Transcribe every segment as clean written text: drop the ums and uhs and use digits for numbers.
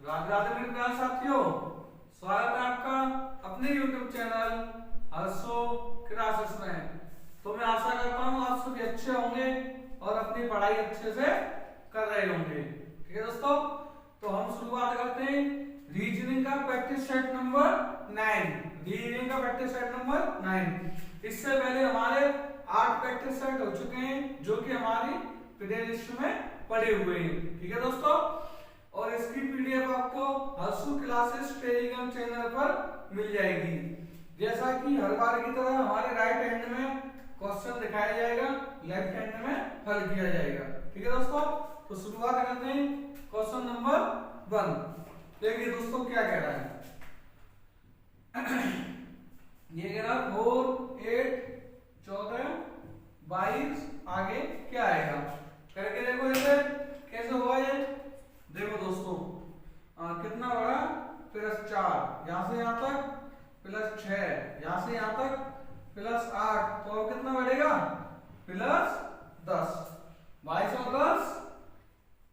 राधे राधे मेरे प्यारे साथियों, स्वागत है आपका अपने YouTube चैनल हर्षो क्लासेस में। तो मैं आशा करता हूँ आप सभी अच्छे होंगे और अपनी पढ़ाई अच्छे से कर रहे होंगे। ठीक है दोस्तों, तो हम शुरुआत करते हैं रीजनिंग का प्रैक्टिस सेट नंबर 9। रीजनिंग का प्रैक्टिस सेट नंबर 9। इससे पहले हमारे 8 प्रैक्टिस सेट हो चुके हैं जो कि हमारी प्लेलिस्ट में पड़े हुए हैं। ठीक है दोस्तों, और इसकी पीडीएफ आपको हर्षु क्लासेस टेलीग्राम चैनल पर मिल जाएगी। जैसा कि हर बार की तरह हमारे राइट हैंड में क्वेश्चन दिखाया जाएगा, लेफ्ट हैंड में हल किया जाएगा। ठीक है दोस्तों, तो शुरुआत करते हैं क्वेश्चन नंबर 1। देखिए दोस्तों क्या कह रहा है। ये कह रहा 4, 8, 14, 22, आगे क्या आएगा करके देखो इसे कैसे होगा ये। देखो दोस्तों, कितना बड़ा +4, यहां से यहां तक +6, यहां से यहां तक +8, तो अब कितना बढ़ेगा +10। 22 और 10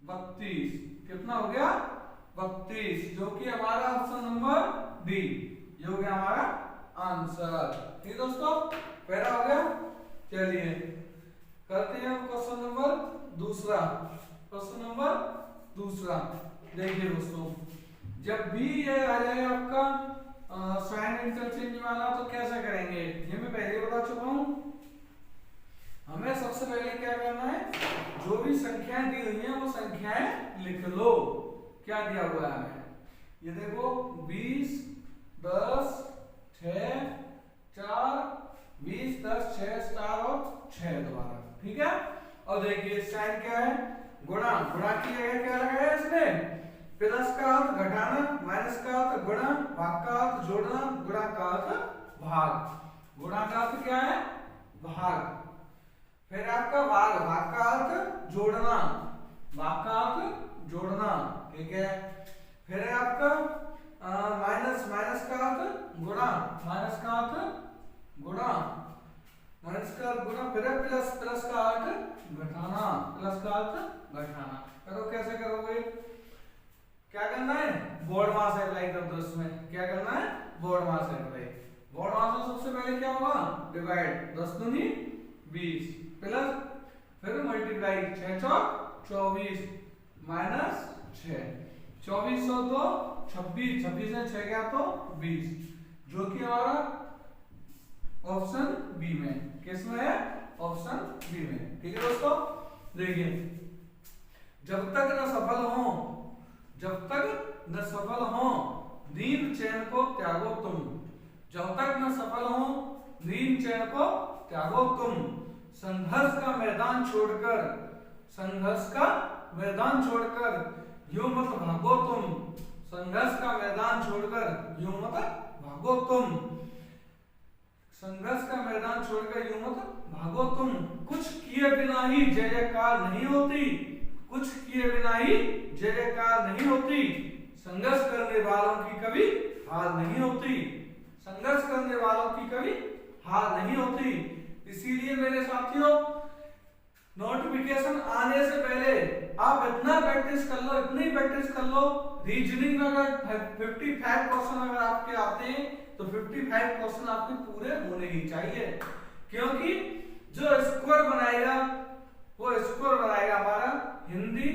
32, कितना हो गया 32, जो कि हमारा ऑप्शन नंबर बी, ये हो गया हमारा आंसर। ठीक दोस्तों, पहला हो गया। चलिए करते हैं क्वेश्चन नंबर दूसरा। क्वेश्चन नंबर दूसरा देखिए दोस्तों, जब भी ये आ जाए आपका साइन इंटरचेंज वाला तो कैसे करेंगे ये मैं पहले बता चुका हूं। हमें सबसे पहले क्या करना है, जो भी संख्याएं दी हुई हैं वो संख्याएं लिख लो। क्या दिया हुआ है हमें, ये देखो 20, 10, 6, 4, 20, 10, 6 स्टार और 6 दोबारा। ठीक है, और देखिए साइन क्या है, गुणा। गुणा की जगह क्या लगाया इसने, प्लस का अर्थ घटाना, माइनस का अर्थ गुणा, भाग का अर्थ जोड़ना, गुणा का अर्थ भाग। गुणा का अर्थ क्या है, भाग। फिर आपका भाग, भाग का अर्थ जोड़ना, भाग का अर्थ जोड़ना। ठीक है, फिर है आपका माइनस, माइनस का अर्थ गुणा, माइनस का अर्थ गुणा, माइनस का अर्थ गुणा, फिर प्लस, प्लस का अर्थ घटाना, प्लस का अर्थ घटाना। करो कैसे करोगे, क्या करना है, बोर्ड मास अप्लाई कर दो इसमें। क्या करना है, बोर्ड मास अप्लाई। बोर्ड मास में सबसे पहले क्या होगा, डिवाइड, 10 दूनी 20, प्लस फिर मल्टीप्लाई, 6 चौक 24, माइनस 6, 24 और 2 26, 26 से 6 गया तो 20, जो कि हमारा ऑप्शन बी में, किस में है, ऑप्शन बी में। ठीक है दोस्तों, देखिए जब तक न सफल हो, जब तक न सफल हो नींद चैन को त्यागो तुम। जब तक न सफल हो नींद चैन को त्यागो तुम। संघर्ष का मैदान छोड़कर, संघर्ष का मैदान छोड़कर यूं मत भागो तुम। संघर्ष का मैदान छोड़कर यूं मत भागो तुम। संघर्ष का मैदान छोड़कर यूं मत भागो तुम। कुछ किए बिना ही जय जयकार नहीं होती। कुछ किए बिना ही जय जयकार नहीं होती। संघर्ष करने वालों की कभी हार नहीं होती। संघर्ष करने वालों की कभी हार नहीं होती। इसीलिए मेरे साथियों, नोटिफिकेशन आने से पहले आप इतना प्रैक्टिस कर लो, इतनी प्रैक्टिस कर लो। रीजनिंग में अगर 55 क्वेश्चन अगर आपके आते हैं तो 55 क्वेश्चन आपके पूरे होने ही चाहिए, क्योंकि जो स्कोर बनाएगा वो स्कोर बनाएगा हमारा Hindi,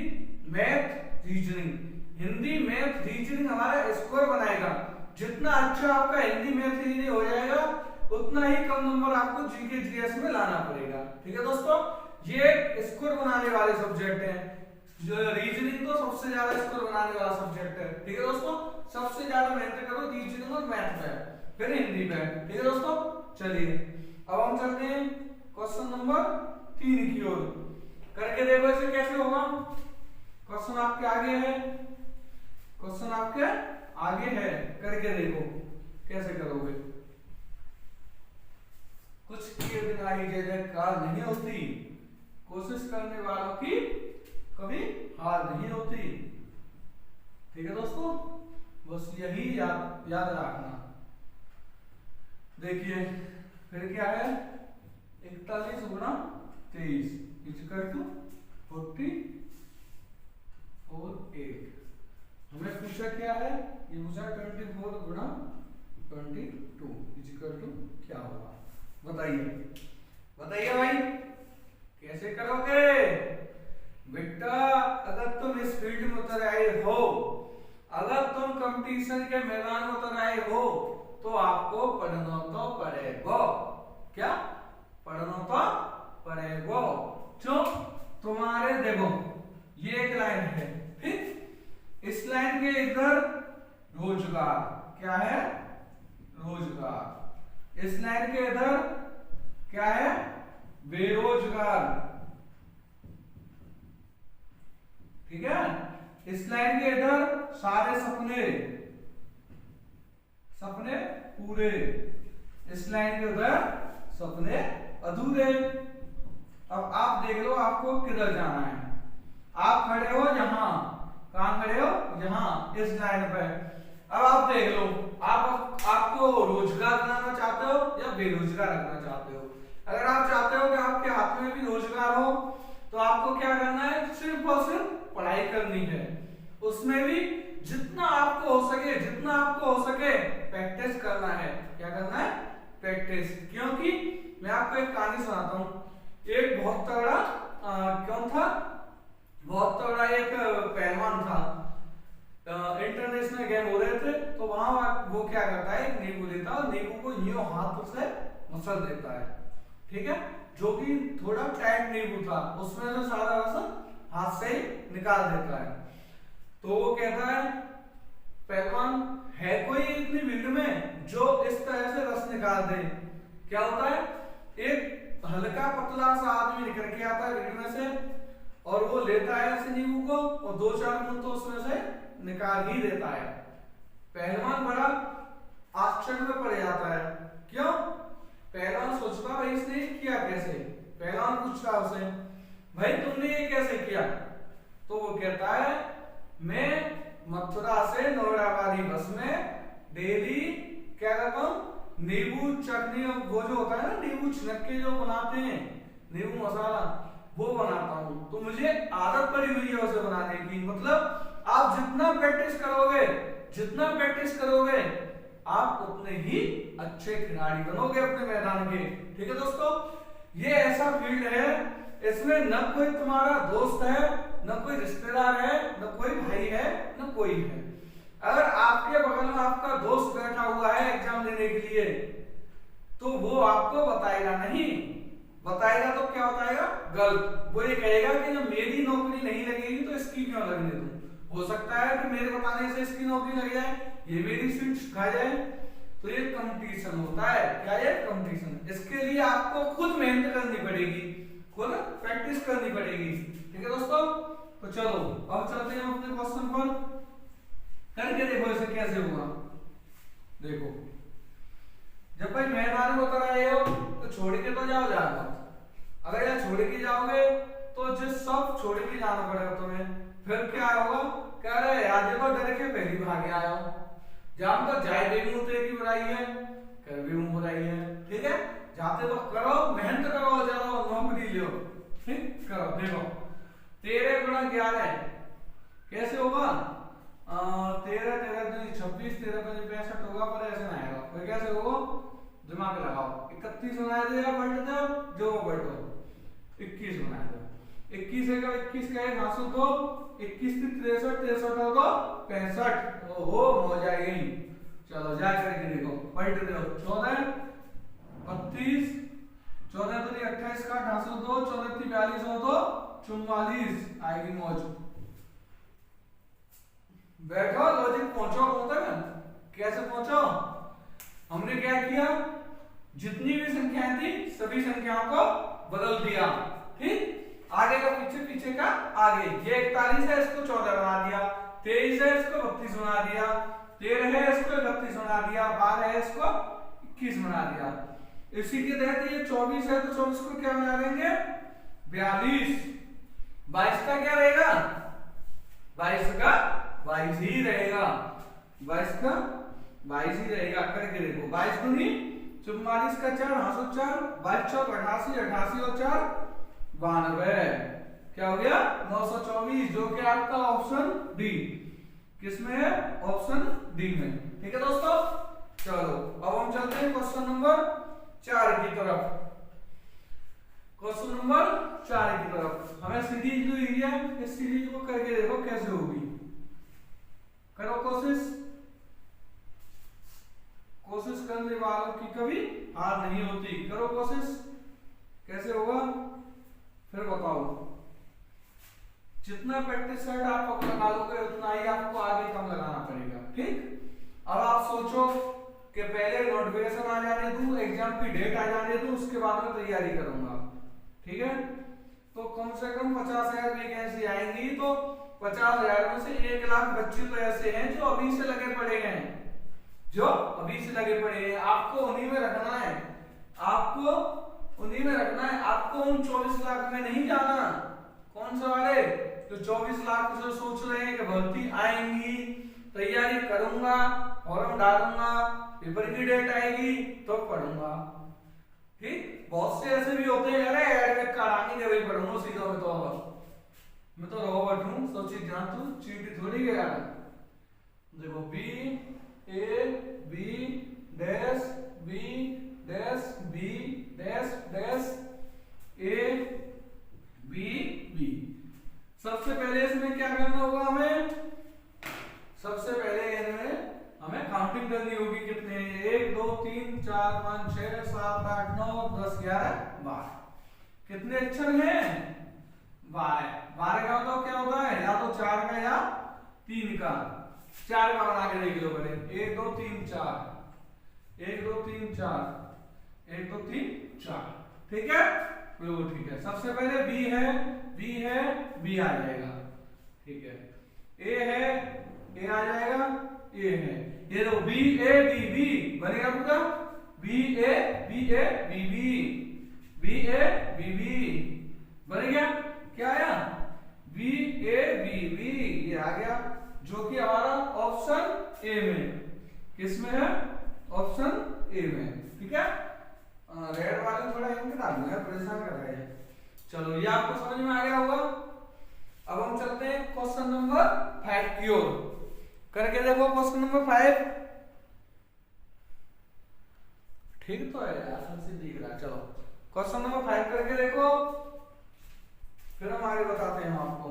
math, reasoning. Hindi, math, reasoning हमारा स्कोर बनाएगा। जितना अच्छा आपका हिंदी, मैथ, रीजनिंग हो जाएगा उतना ही कम नंबर आपको जीके जीएस में लाना पड़ेगा। ठीक है दोस्तों, ये स्कोर बनाने वाले सब्जेक्ट हैं। जो रीजनिंग तो सबसे ज्यादा स्कोर बनाने वाला सब्जेक्ट है। ठीक है दोस्तों, सबसे ज्यादा मेहनत करो रीजनिंग और मैथ में, फिर हिंदी में। ठीक है दोस्तों, चलिए अब हम चलते हैं क्वेश्चन नंबर 3 की ओर। करके देखो इसे कैसे होगा। क्वेश्चन आपके आगे है, क्वेश्चन आपके आगे है, करके देखो कैसे करोगे। कुछ किए बिना ही जय जयकार नहीं होती। कोशिश करने वालों की कभी हार नहीं होती। ठीक है दोस्तों, बस यही याद रखना। देखिए फिर क्या है, 41 गुणा 23 इक्वल टू 40 और 8। हमें पूछा क्या है, ये पूछा 24 गुणा 22 इक्वल टू क्या होगा, बताइए भाई कैसे करोगे बेटा। अगर तुम इस फील्ड में उतर आए हो, अगर तुम कंपटीशन के मैदान में उतर आए हो, तो आपको पढ़ना तो पड़ेगा। क्या पढ़ना तो पड़ेगा। जो तुम्हारे देखो ये एक लाइन है, ठीक, इस लाइन के इधर रोजगार, क्या है, रोजगार। इस लाइन के इधर क्या है, बेरोजगार, ठीक है। इस लाइन के इधर सारे सपने पूरे, इस लाइन के उधर सपने अधूरे। अब आप देख लो आपको किधर जाना है। आप खड़े हो यहाँ, कहाँ खड़े हो, यहाँ इस लाइन पे। अब आप देख लो आपको रोजगार बनाना चाहते हो या बेरोजगार रखना चाहते हो। अगर आप चाहते हो कि आपके हाथ में भी रोजगार हो, तो आपको क्या करना है, सिर्फ और सिर्फ पढ़ाई करनी है। उसमें भी जितना आपको हो सके प्रैक्टिस करना है। क्या करना है, प्रैक्टिस। क्योंकि मैं आपको एक कहानी सुनाता हूँ। एक बहुत तगड़ा एक पहलवान था। इंटरनेशनल गेम हो रहे थे, तो वहां वो क्या करता है, एक नींबू लेता है और नींबू को यूं हाथ से मसल देता है, ठीक है। जो कि थोड़ा टाइट नींबू था, उसमें से सारा रस हाथ से निकाल देता है। तो वो कहता है, पहलवान है कोई इतनी भीड़ में जो इस तरह से रस निकाल दे। क्या होता है, एक हल्का पतला सा आदमी निकल के आता है भीड़ में से, और वो लेता है ऐसे नींबू को और 2-4 बूंद तो उसमें से निकाल ही देता है। पहलवान बड़ा आश्चर्य में पड़ जाता है। क्यों? पहलवान सोचता भाई इसने किया कैसे। पहलवान पूछता उसे, भाई तुमने ये कैसे किया? तो वो कहता है, मैं मथुरा से नौराबादी बस में डेली क्या करता हूँ, नींबू चटनी, वो जो होता है ना नींबू छिड़क के जो बनाते हैं नींबू मसाला, वो बनाता हूँ। तो मुझे आदत पड़ी हुई है उसे बनाने की। मतलब आप जितना प्रैक्टिस करोगे आप उतने ही अच्छे खिलाड़ी बनोगे अपने मैदान के। ठीक है दोस्तों, ये ऐसा फील्ड है, इसमें न कोई तुम्हारा दोस्त है, न कोई रिश्तेदार है, न कोई भाई है, न कोई है। अगर आपके बगल में आपका दोस्त बैठा हुआ है एग्जाम देने के लिए, तो वो आपको बताएगा नहीं। बताएगा तो क्या बताएगा, गलत। वो ये कहेगा कि जब मेरी नौकरी नहीं लगेगी तो इसकी क्यों लगने दूं। हो सकता है कि मेरे बताने से इसकी नौकरी लग जाए, ये मेरी सीट खा जाए। तो ये कंपटीशन होता है। क्या ये कंपटीशन? इसके लिए आपको खुद मेहनत करनी पड़ेगी, खुद प्रैक्टिस करनी पड़ेगी। ठीक है दोस्तों, तो चलो अब चलते हैं अपने क्वेश्चन पर। करके देखो इसे कैसे होगा। देखो, जब भाई मैदान में उतर आए हो तो छोड़ के तो जाओ जाना। अगर यहाँ छोड़ के जाओगे तो जिस सब छोड़ के जाना पड़ेगा तुम्हें। फिर क्या होगा, कह रहे यार देखो डर के पहली भागे आया हो, जहां तो जाए बेगू तेरी बुराई है, कर भी बुराई है। ठीक है, जाते तो करो, मेहनत करो, जाओ नौकरी लो, ठीक करो। देखो 13 गुणा 11 कैसे होगा, 13 13 दूनी 26, 13 पंजे 65 होगा, पर ऐसे ना आएगा। फिर कैसे होगा, दिमाग लगाओ। 31 बना दो, पलट दो, जो पलटो 21 बना दो। 21 का 21 का 502, 21 की 63, 63 होगा 65। ओहो हो जाएगी। चलो जा करके देखो, पलट दो। 14 32, 14 दूनी 28 का 502, 14 की 42 हो तो 44 आएगी मौज। बैठो, लॉजिक पहुंचो तक। कैसे पहुंचो, हमने क्या किया, जितनी भी संख्याएं थी सभी संख्याओं को बदल दिया। ठीक, आगे का पीछे, पीछे का आगे। ये 41 है, इसको 14 बना दिया। 23 है, इसको 32 बना दिया। 13 है, इसको 31 बना दिया। 12 है, इसको 21 बना दिया। इसी के तहत ये 24 है, तो 24 को क्या बना देंगे, 42। 22 का क्या रहेगा, 22 का 22 ही रहेगा। 22 का 22 ही रहेगा। करके देखो, 22 दूनी 44 का 4, 4, 22 चौक 88, 88 और 4 92। क्या हो गया, 924, जो कि आपका ऑप्शन डी किसमें है? ऑप्शन डी में। ठीक है दोस्तों, चलो अब हम चलते हैं क्वेश्चन नंबर 4 की तरफ। क्वेश्चन नंबर 4 की तरफ हमें सीरीज दी हुई है, इस सीरीज को करके देखो कैसे होगी। करो कोशिश करने वालों की कभी हार नहीं होती। करो कोशिश, कैसे होगा फिर बताओ। जितना प्रैक्टिस सेट आप लगा लोगे उतना ही आपको आगे कम लगाना पड़ेगा। ठीक, अब आप सोचो कि पहले नोटिफिकेशन आ जाने दूं, एग्जाम की डेट आ जाने दूं, उसके बाद में तैयारी करूंगा। ठीक है, तो कम से कम 50,000 वैकेंसी आएंगी, तो 50,000 में से 1 लाख बच्चे तो ऐसे हैं जो अभी से लगे पड़े हैं, आपको उन्हीं में रखना है, आपको उन 24 लाख में नहीं जाना। कौन सा वाले? जो 24 लाख से सोच रहे हैं कि भर्ती आएंगी, तैयारी करूंगा, फॉर्म डालूंगा, पेपर की डेट आएगी तो पढ़ूंगा। ठीक, बहुत से ऐसे भी होते हैं, अरे एडमिट कार्ड आने के वही पढ़ूंगा सीधा। मैं तो रोबोट हूं, सोचिए जान तू चीटी थोड़ी गया। देखो B A B dash B dash B dash dash A B B. सबसे पहले इसमें क्या करना होगा हमें? सबसे पहले इनमें हमें काउंटिंग करनी होगी। कितने? 1 2 3 4 5 6 7 8 9 10 11 12। कितने अक्षर हैं? 12। 12 का मतलब क्या होता है? या तो 4 का या 3 का। 4 का बना के देख लो पहले। 1 2 3 4 1 2 3 4 1 2 3 4। ठीक है, बिल्कुल ठीक है। सबसे पहले बी है बी आ जाएगा। ठीक है, ए है ए आ जाएगा, ए है। ये दो बी ए बी बी बनेगा पूरा। B A B B B बन गया। क्या आया? बी ए बी ये आ गया, जो कि हमारा ऑप्शन ए में। किसमें है? ऑप्शन ए में। ठीक है, रेड वाले थोड़ा हिंट डाल दूंगा, परेशान कर रहे हैं। चलो ये आपको समझ में आ गया होगा। अब हम चलते हैं क्वेश्चन नंबर 5 की ओर। करके देखो क्वेश्चन नंबर 5। ठीक तो है यार, सबसे दिख रहा है। चलो क्वेश्चन नंबर 5 करके देखो, फिर हम आगे बताते हैं आपको।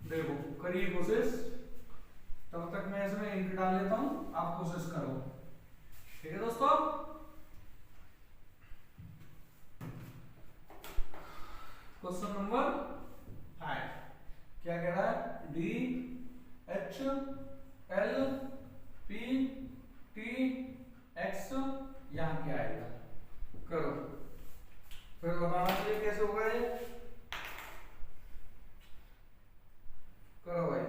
देखो करिए कोशिश, तब तक मैं इसमें इंक डाल लेता हूं, आप कोशिश करो। ठीक है दोस्तों, क्वेश्चन नंबर 5 क्या कह रहा है? D H L P T x, यहां क्या आएगा? करो, फिर बताना चाहिए कैसे होगा ये। करो भाई।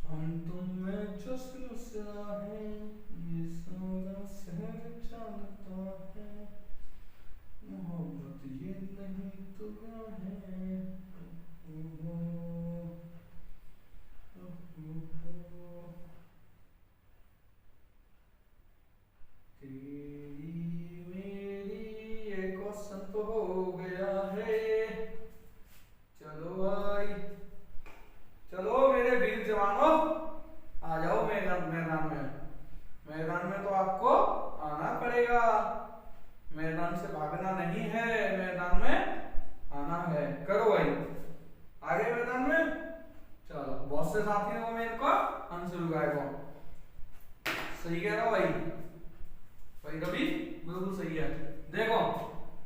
हम तुम में जो सिलसिला है, ये सारा शहर जानता है, मोहब्बत ये नहीं तो क्या है। तेरी मेरी ये क्वेश्चन तो हो गया है। चलो भाई, चलो मेरे वीर जवानों, आ जाओ मैदान में तो आपको आना पड़ेगा। मैदान से भागना नहीं है, मैदान में आना है। करो भाई, आगे मैदान में। चलो बहुत से साथी ने मेरे को आंसर लगाएगा। सही कह रहा हूं भाई रवि, बिल्कुल सही है। देखो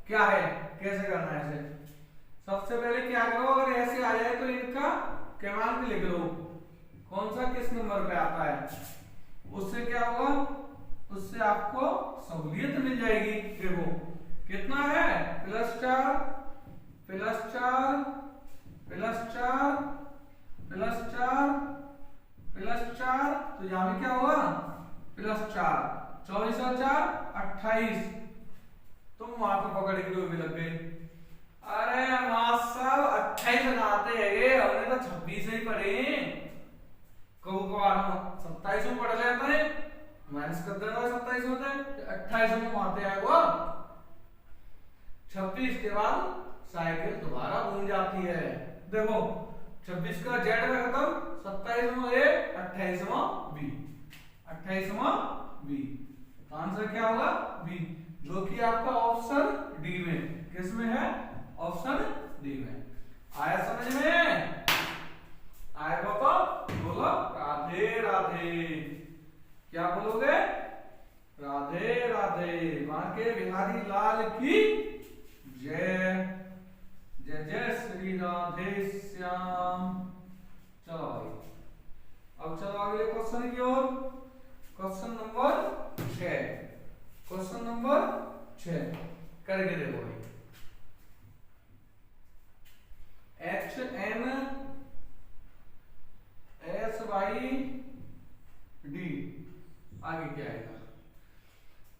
क्या है, कैसे करना है ऐसे। सबसे पहले क्या करो, अगर ऐसे आ जाए तो इनका क्रमांक लिख लो, कौन सा किस नंबर पे आता है। उससे क्या होगा, उससे आपको सहूलियत मिल जाएगी। देखो कितना है? +4 +4 +4 +4 तो यहां भी क्या होगा? +4 24 और 4 28। तुम वहां पे पकड़ के भी लग गए। अरे मास्टर 28 लगाते हैं, हमने तो 26 ही पढ़े। कब 27 में पढ़ लेते हैं, माइनस कर देना 27 होता है, 28 में मारते हैं वो। 26 के बाद साइकिल दोबारा घूम जाती है। देखो 26 का जेड का खत्म, 27वां ए, 28वां बी, 28वां बी, तो आंसर क्या होगा बी, जो कि आपका ऑप्शन डी में, किस में है, ऑप्शन डी में। आया समझ में? आया पापा? बोलो राधे राधे। क्या बोलोगे? राधे राधे। बांके बिहारी लाल की जय। जय जय श्री राधे श्याम। चलो भाई, अब चलो अगले क्वेश्चन की ओर। क्वेश्चन नंबर 6, क्वेश्चन नंबर 6 करके देखो भाई। H N S Y D, आगे क्या आएगा?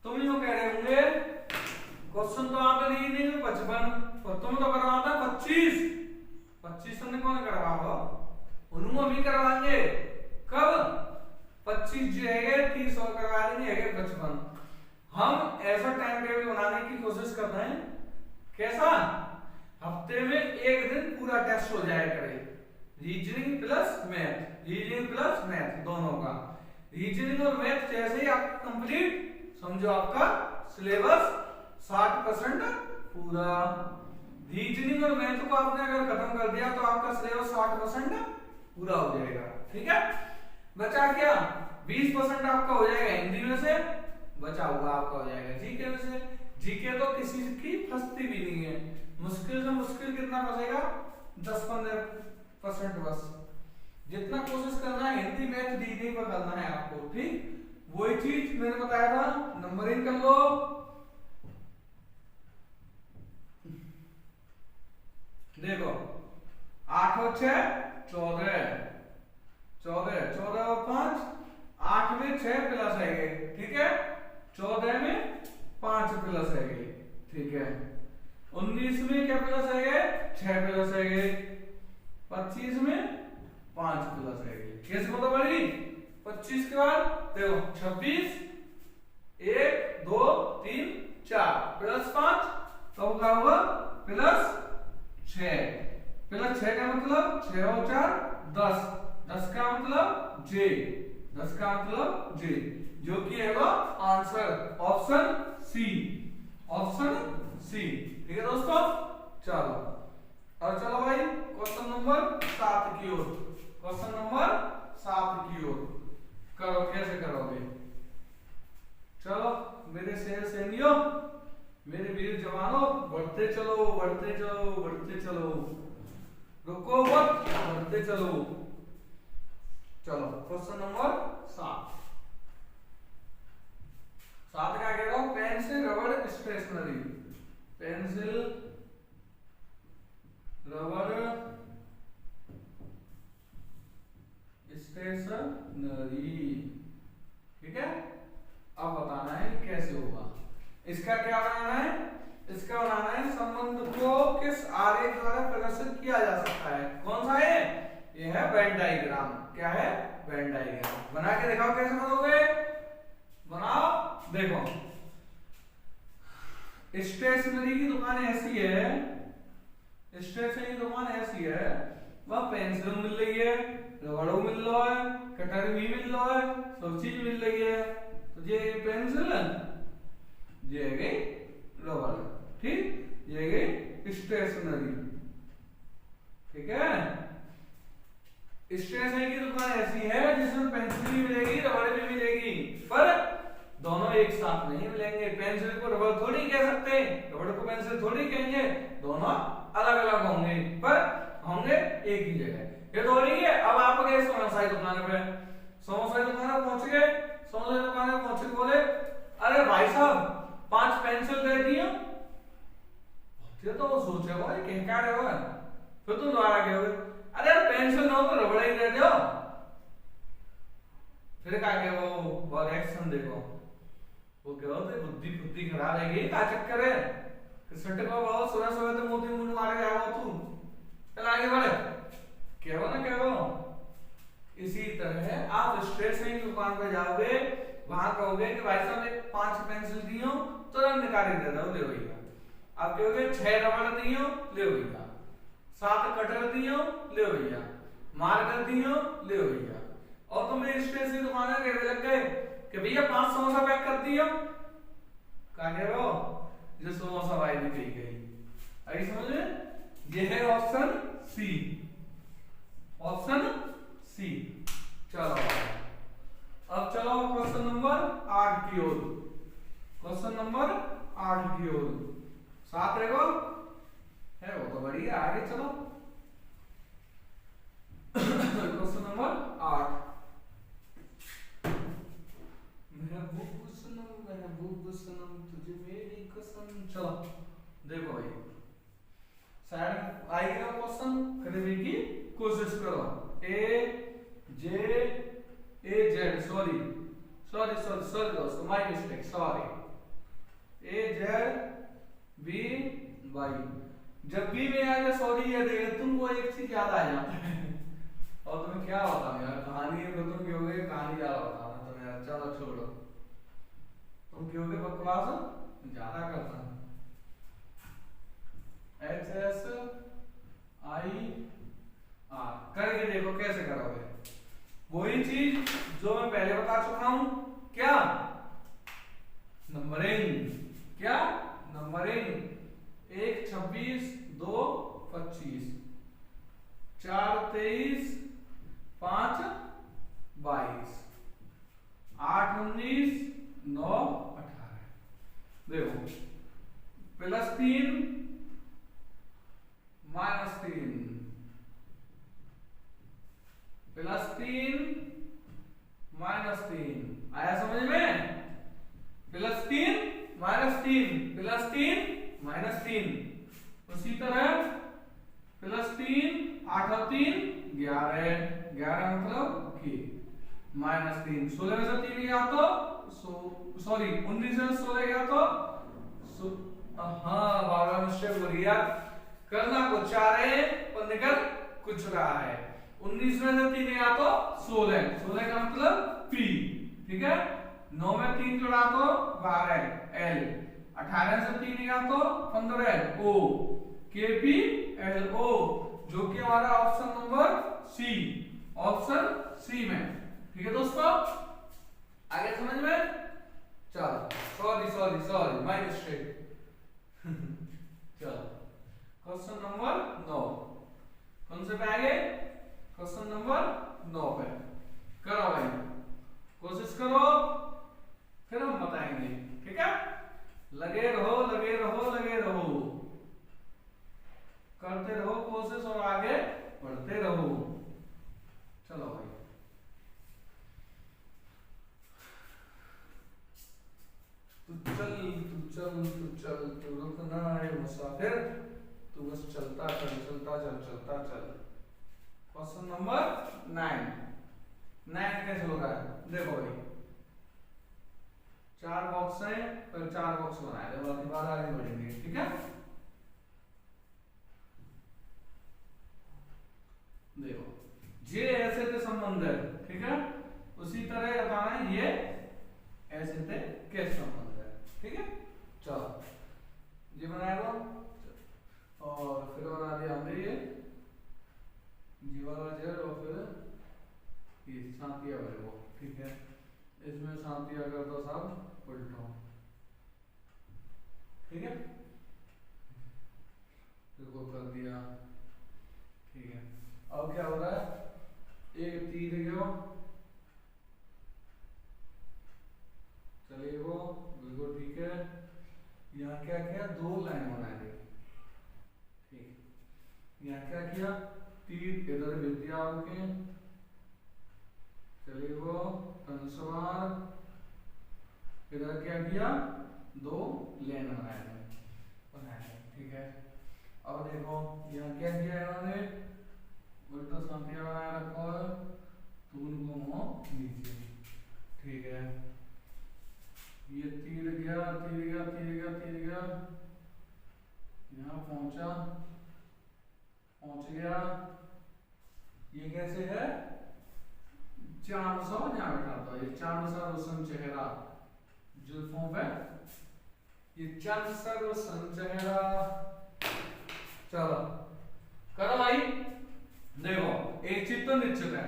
तुम यूं कह रहे होंगे क्वेश्चन तो आपने नहीं 55 और तुम तो करवा था 25। 25 तुमने कौन करवा हो? उन्होंने अभी करवाएंगे। कब? 25 जो है 30 और करवा देंगे 55। हम ऐसा टाइम टेबल बनाने की कोशिश कर रहे हैं। कैसा? हफ्ते में एक दिन पूरा टेस्ट हो जाए करे, reasoning plus math, reasoning plus math दोनों का। रीजनिंग और मैथ जैसे ही आप कंप्लीट, समझो आपका सिलेबस 60% पूरा। रीजनिंग और मैथ को आपने अगर खत्म कर दिया तो आपका सिलेबस 60% पूरा हो जाएगा। ठीक है, बचा क्या? 20% आपका हो जाएगा हिंदी में से, बचा हुआ आपका हो जाएगा जीके में से। जीके तो किसी की फंसती भी नहीं है, मुश्किल से मुश्किल कितना फंसेगा? 10-15% बस। जितना कोशिश करना है हिंदी मैथ रीजनिंग पर करना है आपको। ठीक, वही चीज मैंने बताया था, नंबरिंग कर लो। देखो 8 और 6 14, 14 और 5 8 में 6 प्लस है, ठीक है। 14 में 5 प्लस है, ठीक है। 19 में क्या प्लस है? 6 प्लस है। 25 में 5 प्लस है। कैसे पता पड़ी? 25 के बाद देखो 26 1 2 3 4 प्लस 5, तो क्या होगा? प्लस 6। प्लस 6 का मतलब 6 और 4 10, 10 का मतलब जे, 10 का मतलब जे, जो कि है वो answer option C, option C. ठीक है दोस्तों, चलो और चलो भाई क्वेश्चन नंबर 7 की ओर। क्वेश्चन नंबर 7 की ओर करो, कैसे करोगे? चलो मेरे शेर सैनियों, मेरे वीर जवानों, बढ़ते चलो बढ़ते चलो बढ़ते चलो, रुको मत, बढ़ते चलो। चलो क्वेश्चन नंबर 7 का कह रहा हूं, पेंसिल रबड़ स्टेशनरी, पेंसिल रबड़ स्टेशनरी। ठीक है, अब बताना है कैसे होगा। इसका क्या बनाना है? इसका बनाना है संबंध को किस आरेख द्वारा प्रदर्शित किया जा सकता है। कौन सा है? ये है वेन डायग्राम। क्या है? Venn diagram. बना के दिखाओ कैसे बनोगे, बनाओ। देखो स्टेशनरी की दुकान ऐसी है, स्टेशनरी की दुकान ऐसी है, वह पेंसिल मिल रही है, रबड़ो मिल रहा है, कटर भी मिल रहा है, सब चीज मिल रही है। तो ये पेंसिल, ये गई रबड़, ठीक, ये गई स्टेशनरी। ठीक है, स्टेशनरी की दुकान ऐसी है जिसमें पेंसिल भी मिलेगी, रबड़ भी मिलेगी, पर दोनों एक साथ नहीं मिलेंगे। पेंसिल को रबड़ थोड़ी कह सकते, रबड़ को पेंसिल थोड़ी कहेंगे, दोनों अलग अलग होंगे पर होंगे एक ही जगह। ये थोड़ी है। अब आप गए समोसा की दुकान पे, समोसा की दुकान पे पहुंच गए, समोसा की दुकान पे पहुंच के बोले, अरे भाई साहब 5 पेंसिल दे दियो। तो वो सोचे भाई क्या रहे हो, फिर तुम दोबारा कहोगे, अरे यार पेंसिल ना हो तो रबड़ ही दे दो। फिर क्या कहो, वो रिएक्शन देखो, वो कहो तो बुद्धि खराब है, क्या चक्कर है? सट्टे को बहुत सुबह सुबह तो मोती मुंड मार के आओ तू, चल आगे बढ़, कहो ना कहो। इसी तरह आप स्टेशनरी की दुकान पे जाओगे, वहां कहोगे कि भाई साहब 5 पेंसिल दियो, तुरंत निकाल के दे दो, ले भैया। अब क्या हो गया, 6 रबड़ दियो ले भैया, 7 कटर दियो ले भैया, मार्कर दियो ले भैया। और तुम्हें स्टेशनरी दुकान कहने लग गए कि भैया 5 समोसा पैक कर दियो, कहा कह रहे हो जो समोसा भाई भी कही गई। आई समझ में? ये है ऑप्शन सी, ऑप्शन सी। चलो अब चलो क्वेश्चन नंबर 8 की ओर, क्वेश्चन नंबर 8 की ओर। 7 रहेगा है वो तो बढ़िया, आगे चलो। क्वेश्चन नंबर 8, महबूब सनम तुझे मेरी कसम। चलो देखो भाई, शायद आएगा क्वेश्चन, करने की कोशिश करो। ए जेड, सॉरी दोस्तों, my mistake, sorry. A Z B Y, जब भी में आ जाए सॉरी ये दे, तुमको एक चीज याद आ जाता है। और तुम्हें क्या बताऊं यार, कहानी खत्म क्यों हो गई, कहानी ज्यादा बताना तुम्हें यार। चलो छोड़ो, तुम क्यों के बकवास ज्यादा करता है। HSIR करके देखो कैसे करोगे, वही चीज जो मैं पहले बता चुका हूं। क्या नंबरिंग, क्या नंबरिंग, 1 26 2 25, 4 23 5 22, 8 19 9 18। देखो +3 -3, +3 -3, आया समझ में? +3 -3 -3। उसी तरह +3 8 और 3 11, 11 मतलब कि -3। 16 में से 3 गया तो सॉरी 19 में 16 गया तो हाँ बाबा मिस्टेक हो रही है, करना कुछ चाह रहे पर निकल कुछ रहा है। 19 में से 3 गया तो 16, 16 का मतलब P, ठीक है। 9 में 3 जोड़ा तो 12 L, 18 से 3 गया तो 15 O, KPLO, जो कि हमारा option number C, option C में, ठीक है दोस्तों। आगे समझ में? चलो सॉरी माय मिस्टेक। चलो क्वेश्चन नंबर 9, कौन से पे आगे? क्वेश्चन नंबर 9 पे करो भाई, कोशिश करो, फिर हम बताएंगे, ठीक है। लगे रहो करते रहो कोशिश और आगे बढ़ते रहो। चलो भाई, तू रुकना है मुसाफिर, तू बस चलता चल। क्वेश्चन नंबर 9 कैसे होगा? देखो भाई 4 बॉक्स है, तो 4 बॉक्स बनाए थे, बाकी बात आगे बढ़ेंगे, ठीक है। देखो ये ऐसे थे संबंध है, ठीक है। उसी तरह बताना है ये ऐसे थे कैसे संबंध है, ठीक है। चलो ये बनाया दो, और फिर बना दिया हमने ये वाला जेड, और फिर ये सांतिया वाले वो, ठीक है। इसमें सांतिया कर दो सब उल्टा, ठीक है। इसको कर दिया, ठीक है। अब क्या हो रहा है, एक तीर गयो, चलिए वो बिल्कुल ठीक है। यहाँ क्या किया, 2 लाइन बना दी, ठीक। यहाँ क्या किया, तीर इधर भेज दिया आपके, चलिए वो अनुस्वार, इधर क्या किया, 2 लाइन बनाए, ठीक है। अब देखो यहाँ क्या किया इन्होंने, उल्टा संख्या बनाए रखो है, तो उनको मुंह नीचे, ठीक है। ये तीर गया, यहाँ पहुंच गया। ये कैसे है, चांद सा यहाँ बैठा था, ये चांद सा रोशन चेहरा जुल्फों पे ये चंद सर्व संचयरा। चलो करो भाई, देखो एक चीज तो निश्चित है,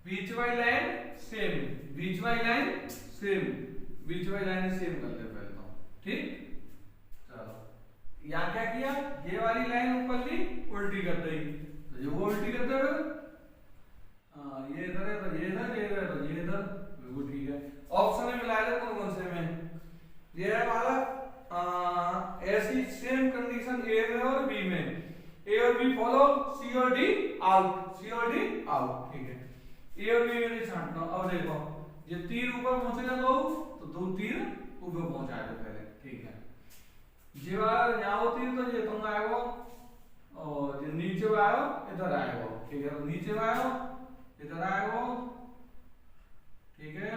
बीच वाली लाइन सेम, बीच वाली लाइन सेम, बीच वाली लाइन सेम कर ले पहले तो, ठीक। चलो यहाँ क्या किया, ये वाली लाइन ऊपर ली, उल्टी कर दी, तो ये वो उल्टी कर दे, ये इधर है तो ये इधर, ये इधर है तो ये इधर, बिल्कुल ठीक है। ऑप्शन में मिला दे कौन कौन से में, ये है हमारा ऐसी सेम कंडीशन ए में और बी में, ए और बी फॉलो, सी और डी आउट, सी और डी आउट, ठीक है। ए और बी में नहीं छांटना। अब देखो ये तीर ऊपर पहुंचेगा तो दो तीर ऊपर पहुंचा दो पहले, ठीक है। जे बार यहाँ होती तो ये तुम आएगा और ये नीचे आयो इधर आएगा, ठीक है। नीचे आयो इधर आएगा, ठीक है।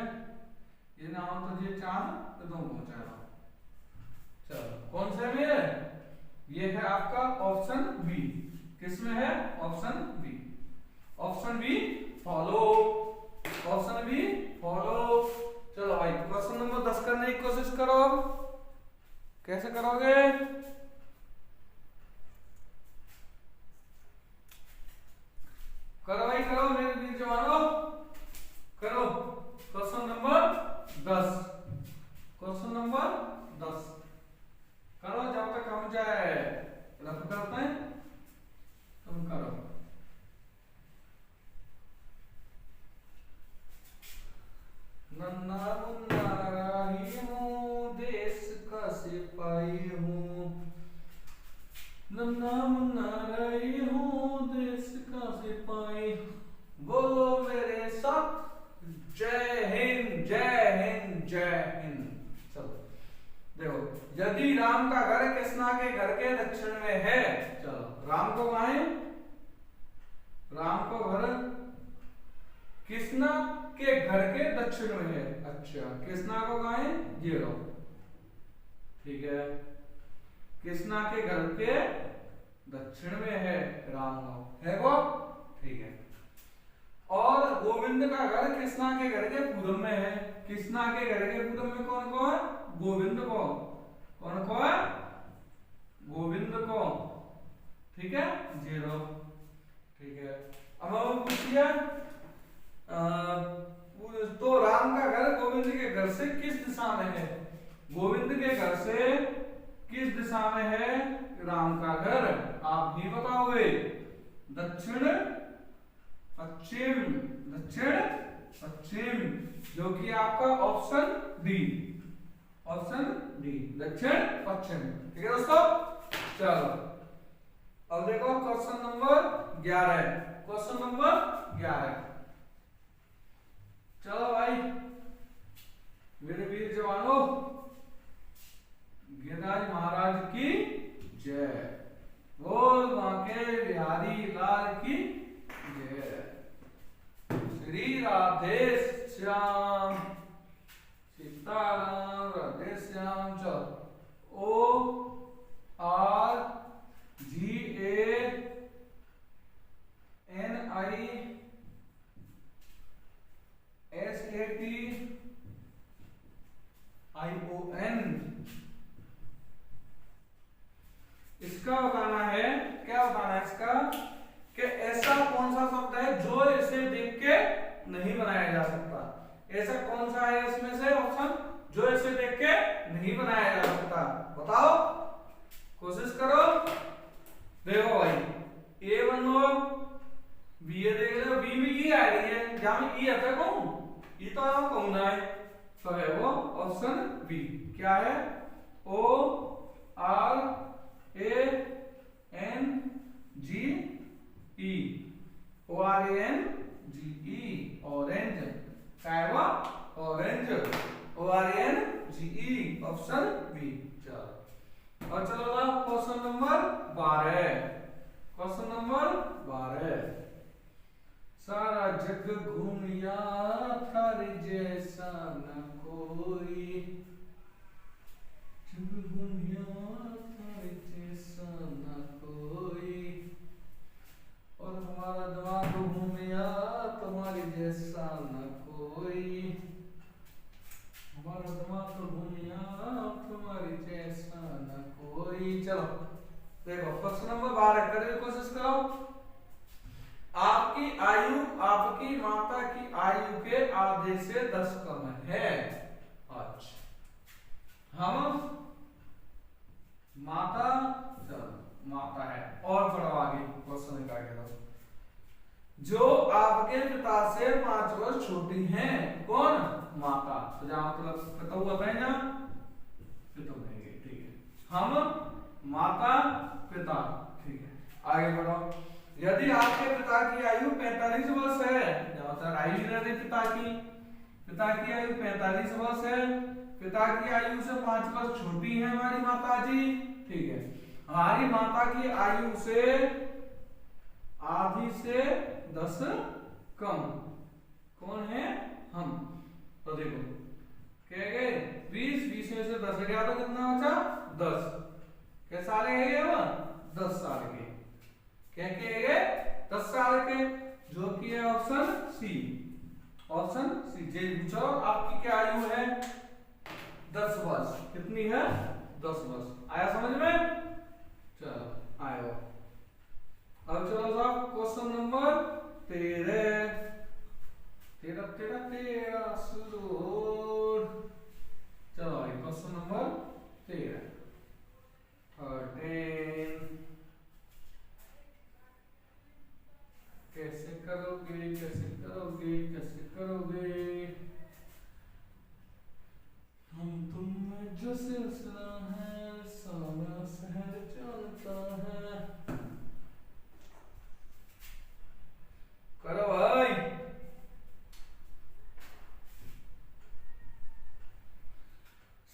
ये ना हो तो ये चांद तो तुम पहुंचाएगा। चलो कौन से में है, ये है आपका ऑप्शन बी। किसमें है, option B, option B follow, option B follow. चलो भाई क्वेश्चन नंबर 10 करने की कोशिश करो। कैसे करोगे, करो भाई करो, मेरे बीच जवानों करो। क्वेश्चन नंबर 10, क्वेश्चन नंबर 10 करो, जब तक हम जाए रफ करते हैं, तुम करो। नन्ना मुन्ना राही हूँ, देश का सिपाही हूँ, नन्ना मुन्ना राही हूँ, देश का सिपाही। बोलो मेरे साथ, जय हिंद जय हिंद जय हिंद। चलो देखो, यदि राम का घर कृष्णा के घर के दक्षिण में है, चलो राम को गाएं, राम को घर कृष्णा के घर के दक्षिण में है। अच्छा कृष्णा को गाएं, ये लो, ठीक है। कृष्णा के घर के दक्षिण में है राम है वो, ठीक है। और गोविंद का घर कृष्णा के घर के पूर्व में है। कृष्णा के घर के पूर्व में कौन को है, गोविंद को, कौन को है, गोविंद को, ठीक है। 0, ठीक है। अब हम पूछिए तो राम का घर गोविंद के घर से किस दिशा में है, गोविंद के घर से किस दिशा में है राम का घर, आप भी बताओगे। दक्षिण पश्चिम, दक्षिण पश्चिम, जो कि आपका ऑप्शन डी, ऑप्शन डी दक्षिण पश्चिम, ठीक है दोस्तों। चलो अब देखो क्वेश्चन नंबर 11, क्वेश्चन नंबर 11। चलो भाई मेरे वीर जवानों, गिरिराज महाराज की जय, बोल बांके बिहारी लाल की जय, श्री राधे श्याम, सीताराम राधे श्याम। चलो O R G A N I S A T I O N, इसका बताना है, क्या बताना है इसका, कि ऐसा कौन सा शब्द है जो इसे देख के नहीं बनाया जा सकता। ऐसा कौन सा है इसमें से ऑप्शन जो इसे देख के नहीं बनाया जा सकता, बताओ, कोशिश करो। देखो भाई ए बनो, बी ए देख लो, बी में ई आ रही है, जहां में ई आता कहूं, ई तो आप कहूं ना है, तो है वो ऑप्शन बी। क्या है, O R A N G E, O R A N G E, orange, क्या है वो, orange, O R A N G E, option B. चलो और चलो ना क्वेश्चन नंबर 12, क्वेश्चन नंबर 12। सारा जग घूमिया थारे जैसा न कोई, जग घूमिया थारे जैसा न कोई, और हमारा दिमाग घूमिया तुम्हारे जैसा न कोई, मर्द भूमिया तुम्हारी जैसा न कोई। चलो देखो क्वेश्चन नंबर 12 करने की कोशिश करो। आपकी आयु आपकी माता की आयु के आधे से 10 कम है। अच्छा हम माता, चलो माता है और पढ़ो आगे क्वेश्चन का आगे दो। जो आपके पिता से 5 वर्ष छोटी हैं, कौन? माता। तो जहां मतलब पिता हुआ था ना, पिता रहेंगे, ठीक है। हम माता पिता, ठीक है। आगे बढ़ो। यदि आपके पिता की आयु 45 वर्ष है, ज्यादातर आयु रहती पिता की आयु 45 वर्ष है, पिता की आयु से 5 वर्ष छोटी है हमारी माता जी, ठीक है। हमारी माता की आयु से आधी से 10 कम, कौन है? हम। तो देखो क्या गए 20 में से 10 गया तो कितना बचा? 10। क्या साल है ये? 10 साल के। क्या गए 10 साल के, जो कि है ऑप्शन सी। ऑप्शन सी। जे पूछो आपकी क्या आयु है? 10 वर्ष। कितनी है? 10 वर्ष। आया समझ में? चलो आयो। अब चलो साहब क्वेश्चन नंबर 13 शुरू। चलो भाई क्वेश्चन नंबर 13 कैसे करोगे कैसे करोगे कैसे करोगे? हम तुम में जो सिलसिला है सारा शहर जानता है। करो भाई।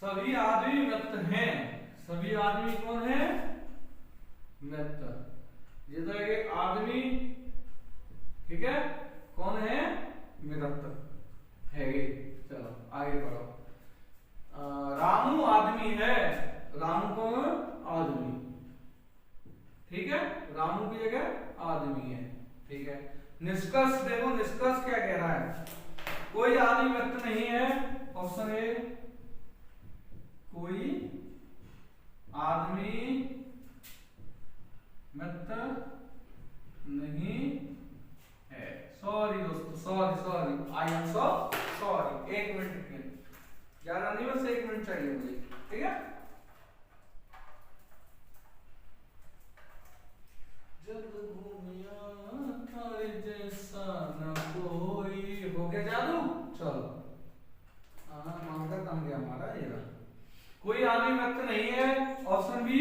सभी आदमी मृत हैं। सभी आदमी कौन है? मृत। ये तो एक आदमी, ठीक है, कौन है? मृत है ये। चलो आगे बढ़ो। रामू आदमी है। रामू कौन? आदमी, ठीक है। रामू की जगह आदमी है, ठीक है। निष्कर्ष देखो, निष्कर्ष क्या कह रहा है? कोई आदमी मृत नहीं है। ऑप्शन ए, कोई आदमी मृत नहीं है। सॉरी दोस्तों, sorry I am sorry. 1 minute के ज्यादा नहीं, बस 1 मिनट चाहिए मुझे, ठीक है। जब घूमिया थारे जैसा न कोई। हो गया जादू। चलो मांगा कम गया हमारा ये। कोई आदमी मृत नहीं है। ऑप्शन बी,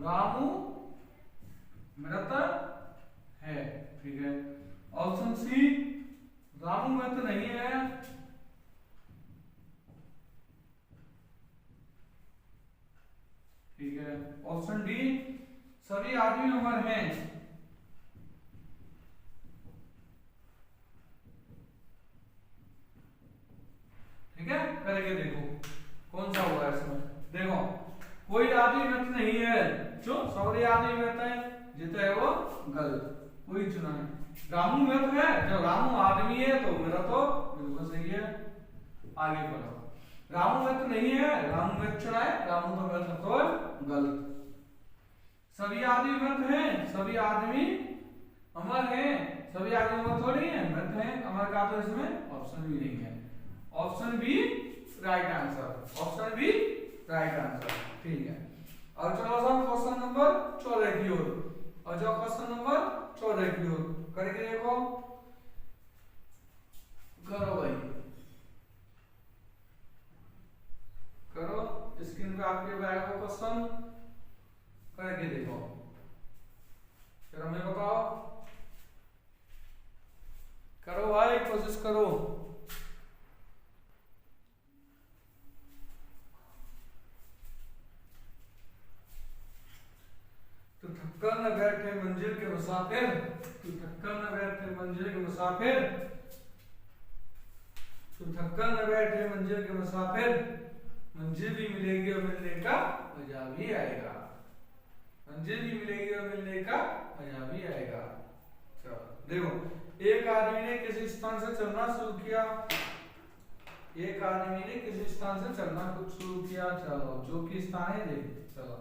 रामू मृत है, ठीक है। ऑप्शन सी, रामू मृत नहीं है। ठीक है। ऑप्शन डी, सभी आदमी अमर हैं। ठीक है, करके देखो कौन सा हुआ इसमें। देखो कोई आदमी मृत नहीं है, जो सभी आदमी मृत है, जितना है वो गलत, कोई चुना है। रामू मृत है, जब रामू आदमी है तो मेरा तो बिल्कुल सही है। आगे बढ़ो। रामू मृत नहीं है, रामू मृत चुना है, रामू तो मृत तो गलत। सभी आदमी मृत हैं, सभी आदमी अमर हैं। सभी आदमी अमर थोड़ी है, मृत हैं। अमर का तो इसमें ऑप्शन भी नहीं है। Option B right answer. Option B right answer, ठीक है। और चलो सर क्वेश्चन नंबर 14 की ओर। और जो क्वेश्चन नंबर 14 की ओर करके देखो। करो भाई, करो। स्क्रीन पे आपके आएगा क्वेश्चन, करके देखो, फिर हमें बताओ। करो भाई, कोशिश करो। तो थककर न बैठे मंजिल के मुसाफिर, तो थककर न बैठे मंजिल के मुसाफिर, तो थककर न बैठे मंजिल के मुसाफिर, मंजिल भी मिलेगी और मिलने का मजा भी आएगा। मंजिल भी मिलेगी और मिलने का मजा भी आएगा। चलो देखो, एक आदमी ने किसी स्थान से चलना शुरू किया। एक आदमी ने किसी स्थान से चलना कुछ शुरू किया, चलो जो कि स्थान है देख, चलो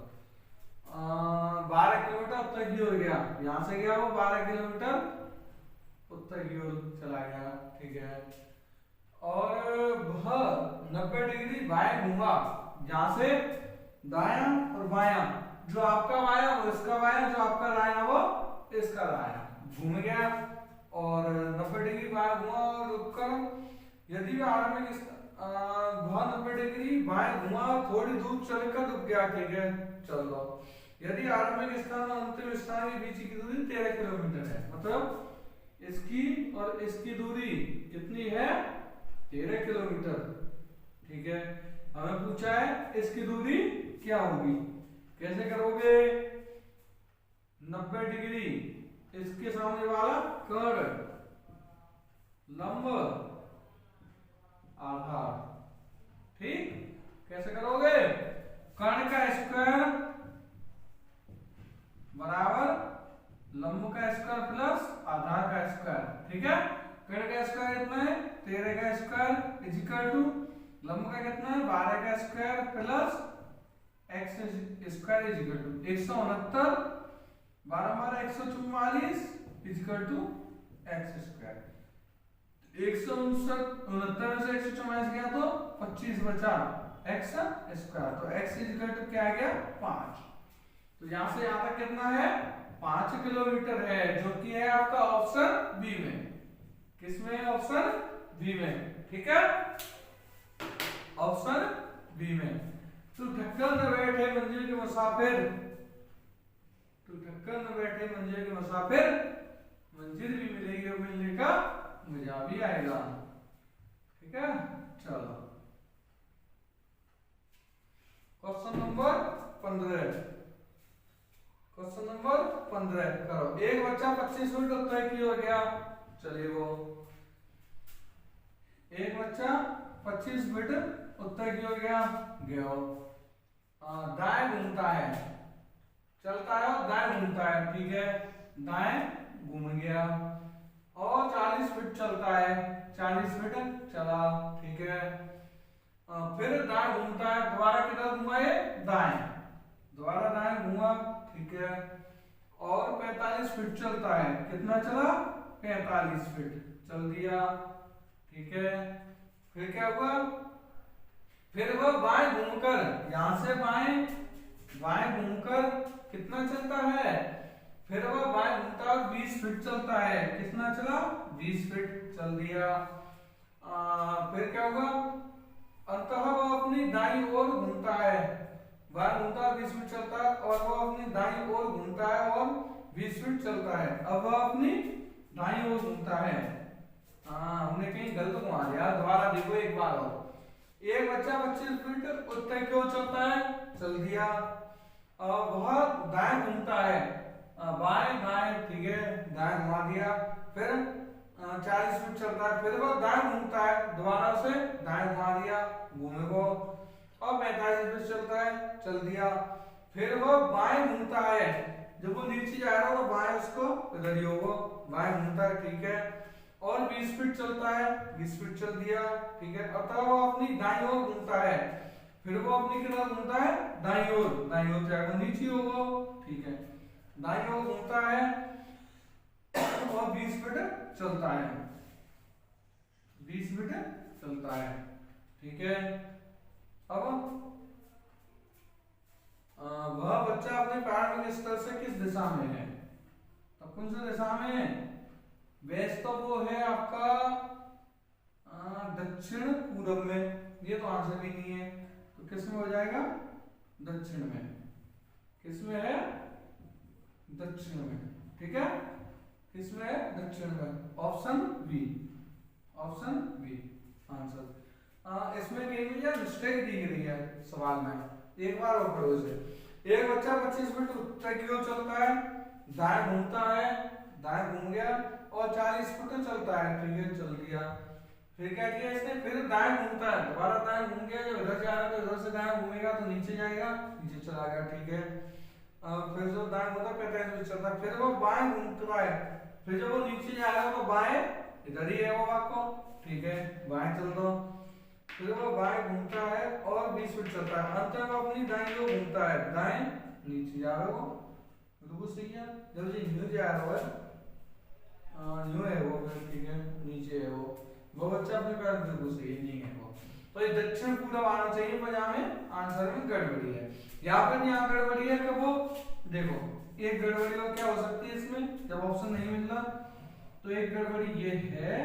12 किलोमीटर उत्तर की ओर गया, यहाँ से गया वो 12 किलोमीटर उत्तर की ओर चला गया, ठीक है। और वह 90 डिग्री बाएं घूमा, जहां से दायां और बायां, जो आपका बायां वो इसका बायां, जो आपका दायां वो इसका दायां घूम गया और 90 डिग्री बाएं घुमा और रुककर यदि वह आरंभिक वह 90 डिग्री बाएं घुमा थोड़ी दूर चलकर रुक गया, ठीक है। चलो यदि आरंभिक स्थान और अंतिम स्थान के बीच की दूरी 13 किलोमीटर है, मतलब इसकी और इसकी दूरी कितनी है, 13 किलोमीटर, ठीक है। हमें पूछा है इसकी दूरी क्या होगी, कैसे करोगे, 90 डिग्री इसके सामने वाला कर्ण, लंब, आधार, ठीक। कैसे करोगे, कर्ण का स्क्वायर बराबर लंब का स्क्वायर प्लस आधार का स्क्वायर, ठीक है। कर्ण का स्क्वायर कितना है, 13 का स्क्वायर इज इक्वल टू लंब का कितना है, 12 का square plus X square is equal to 169, 12 12 144 is equal to X square. 169 से 144 गया तो 25 बचा एक्स स्क्वायर, तो एक्स इज इक्वल टू क्या आ गया, 5। तो यहां से यहां तक कितना है, 5 किलोमीटर है, जो कि है आपका ऑप्शन बी में। किसमें है, ऑप्शन बी में, ठीक है, ऑप्शन बी में। तो ढक्कन में बैठे मंजिल के मुसाफिर, तो ढक्कन में बैठे मंजिल के मुसाफिर, मंजिल भी मिलेगी और मिलने का मजा भी आएगा, ठीक है। चलो क्वेश्चन नंबर 15, क्वेश्चन नंबर 15 करो। एक बच्चा 25 मिनट उत्तर की ओर गया, चलिए वो एक बच्चा 25 मिनट उत्तर की ओर गया, दाएं घूमता है, चलता है और दाएं घूमता है, ठीक है, दाएं घूम गया और 40 फीट चलता है, 40 फीट चला, ठीक है। फिर दाएं घूमता है, दोबारा किधर घुमा, ये दाएं, दोबारा दाएं घूमा, ठीक है, और 45 फीट चलता है, कितना चला, 45 फीट चल दिया, ठीक है। फिर क्या हुआ, फिर वह बाएं घूमकर, यहां से बाएं घूमकर कितना चलता है, फिर वह बाएं घूमता है 20 फीट चलता है, कितना चला, 20 फीट चल दिया। फिर क्या हुआ, अंततः वह अपनी दाईं ओर घूमता है, बाएं घूमता है 20 फीट चलता है और वह अपनी दाईं ओर घूमता है और 20 फीट चलता है। अब वह अपनी दाईं ओर घूमता है, हमने कहीं गलत घुमा दिया, दोबारा देखो एक बार और। एक बच्चा 25 फीट उत्तर की ओर चलता है, चल दिया, वह दाएं घूमता है, बाएं बाएं, ठीक है, दाएं घुमा दिया, फिर 40 फीट चलता है, फिर वह दाएं घूमता है, दोबारा से दाएं घुमा दिया, घूमे को, और 45 फीट चलता है, चल दिया, फिर वह बाएं घूमता है, जब वो नीचे जा रहा हो तो बाएं उसको इधर ही होगा, बाएं घूमता है, ठीक है, और 20 फीट चलता है, 20 फीट चल दिया, ठीक है। अतः वो अपनी दाईं ओर घूमता है, फिर वो अपनी किधर घूमता है, दाईं ओर जाएगा, नीचे होगा, ठीक है, दाईं ओर घूमता है और 20 फीट चलता है, 20 फीट चलता है, ठीक है। अब वह बच्चा अपने प्रारंभिक स्तर से किस दिशा में है, तो कौन सी दिशा में है, वैसे तो वो है आपका दक्षिण पूर्व में, ये तो आंसर भी नहीं है, तो किस में हो जाएगा, दक्षिण में, किस में है, दक्षिण में, ठीक है, किस में है, दक्षिण में, option B, option B answer. इसमें कहीं मुझे मिस्टेक दी गई है सवाल में, एक बार और पढ़ो इसे। एक बच्चा 25 मिनट उत्तर की ओर चलता है, दाएं घूमता है, दाएं घूम गया और 40 फुट चलता है, ठीक है, चल दिया। फिर क्या किया इसने, फिर दाएं घूमता है, दोबारा दाएं घूम गया, जब इधर जा रहा है तो इधर से दाएं घूमेगा तो नीचे जाएगा, नीचे चला गया, ठीक है। फिर जो दाएं घूमता है 45 मिनट चलता है, फिर वो बाएं घूमता है, फिर जब वो नीचे जा रहा है तो बाएं इधर ही है वो आपको, ठीक है, बाएं चल दो, फिर वो बाएं घूमता है और 20 फीट चलता है, अंत में वो अपनी दाएं ओर घूमता है, दाएं नीचे जा रहा हो, बिल्कुल सही है। जब ये न्यू जा रहा है, न्यू है वो, ठीक है, नीचे है वो बच्चा अपने पैर बिल्कुल सही नहीं है वो। तो ये दक्षिण पूर्व आना चाहिए, पर यहाँ में आंसर में गड़बड़ी है, यहाँ पर यहाँ गड़बड़ी है। कब वो देखो, एक गड़बड़ी और क्या हो सकती है इसमें, जब ऑप्शन नहीं मिल रहा, तो एक गड़बड़ी ये है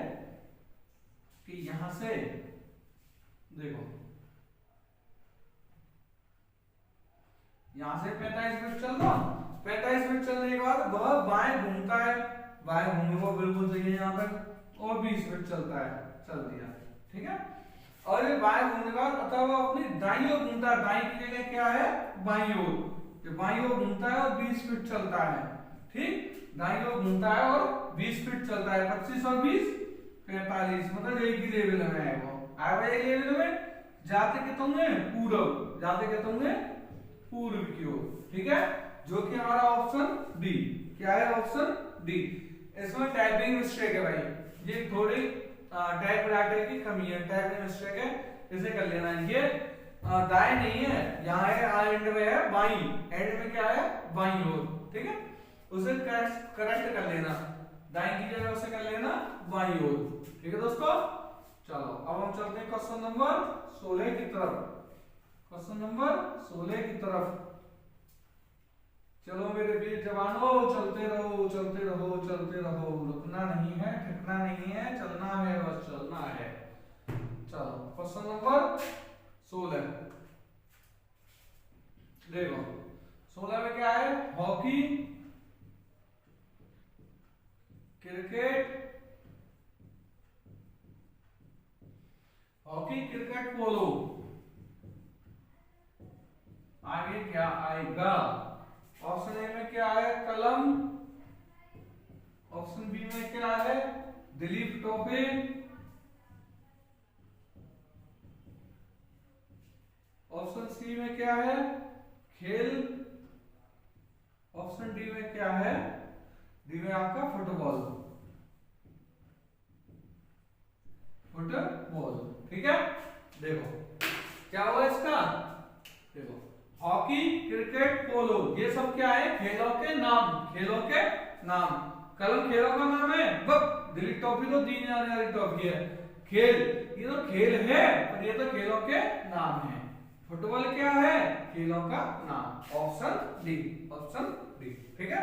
कि यहां से देखो, यहां से 45 मिनट चल रहा, 45 मिनट चलने के बाद वह बाएं घूमता है, बाएं घूमने को बिल्कुल सही है यहाँ तक, और 20 मिनट चलता है, चल दिया, ठीक है। और ये बाएं घूमने के बाद अतः वो अपनी दाईं ओर घूमता है, दाईं की जगह क्या है, बाईं ओर, ये बाईं ओर घूमता है और 20 फीट चलता है, ठीक, दाईं ओर घूमता है और 20 फीट चलता है, 25 और 20 45, मतलब एक ही लेवल में है वो, आया एक लेवल में, जाते कितने होंगे, पूर्व, जाते कितने होंगे, पूर्व की ओर, ठीक है, जो कि हमारा ऑप्शन डी, क्या है ऑप्शन डी। इसमें टाइपिंग मिस्टेक है भाई, ये थोड़ी टाइपराइटर की कमी है, टाइपिंग मिस्टेक है, इसे कर लेना। ये दाएं नहीं है, यहाँ है एंड में है बाई, एंड में क्या है, बाई ओर, ठीक है, उसे करेक्ट कर लेना, दाएं की जगह उसे कर लेना बाई ओर, ठीक है दोस्तों। चलो अब हम चलते हैं क्वेश्चन नंबर 16 की तरफ, क्वेश्चन नंबर 16 की तरफ। चलो मेरे वीर जवानों, चलते रहो चलते रहो चलते रहो, रुकना नहीं है, ठिकना नहीं है, चलना है, बस चलना है। चलो क्वेश्चन नंबर 16 देखो, 16 में क्या है, हॉकी, क्रिकेट, हॉकी क्रिकेट पोलो, आगे क्या आएगा, ऑप्शन ए में क्या है, कलम, ऑप्शन बी में क्या है, दिलीप टोपे, ऑप्शन सी में क्या है, खेल, ऑप्शन डी में क्या है, डी में आपका फुटबॉल, फुटबॉल, ठीक है। देखो क्या हुआ इसका, देखो हॉकी क्रिकेट पोलो ये सब क्या है, खेलों के नाम, खेलों के नाम, कलम खेलों का नाम है, दिलीप टॉफी तो दी जाने वाली टॉफी है, खेल ये तो खेल है, पर ये तो खेलों के नाम है, फुटबॉल क्या है, खेलों का नाम, ऑप्शन डी, ऑप्शन डी, ठीक है।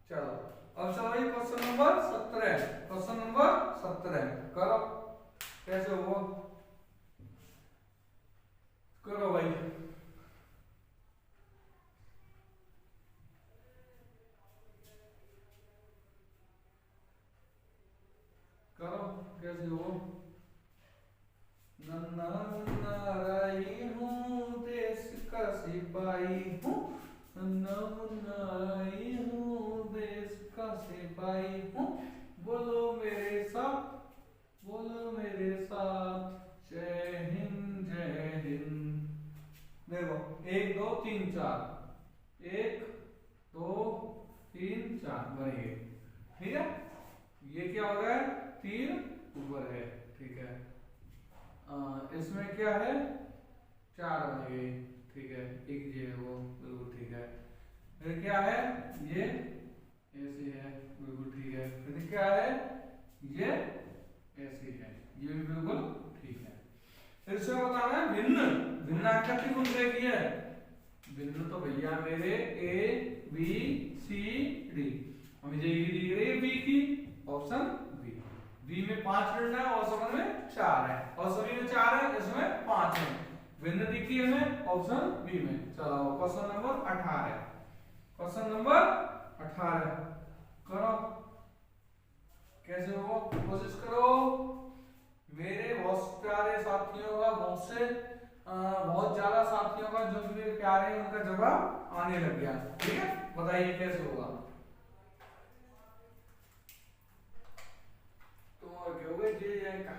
चलो अब चलो भाई क्वेश्चन नंबर 17, क्वेश्चन नंबर 17 करो, कैसे हुआ, करो भाई, करो कैसे हो, नन्ना मुन्ना राई हूँ, देश का सिपाही हूँ, नन्ना मुन्ना राई हूँ, देश का सिपाही हूँ, बोलो मेरे साथ, बोलो मेरे साथ, जय हिंद जय हिंद। देखो 1 2 3 4, 1 2 3 4 बनेंगे, ठीक है, ये क्या हो गया, तीर ऊपर है, ठीक है, इसमें क्या है, 4 बनेंगे, ठीक है, एक ये वो बिल्कुल ठीक है, फिर क्या है, ये ऐसे है, बिल्कुल ठीक है, फिर क्या है, ये ऐसे है, ये भी बिल्कुल ठीक है। फिर से बताना है भिन्न, भिन्न आकृति कौन सी है, भिन्न तो भैया मेरे ए बी सी डी, हमें दी गई बी की, ऑप्शन बी, बी में 5 ऋण है और समझ में 4 है, और सभी में 4 है, इसमें 5 है, भिन्न दिखी हमें ऑप्शन बी में। चलो क्वेश्चन नंबर 18, क्वेश्चन नंबर 18 करो, कैसे हो, कोशिश करो, मेरे बहुत प्यारे साथियों का, मुझसे बहुत ज्यादा साथियों का जो भी प्यारे हैं उनका जवाब आने लग गया, ठीक है, बताइए कैसे होगा,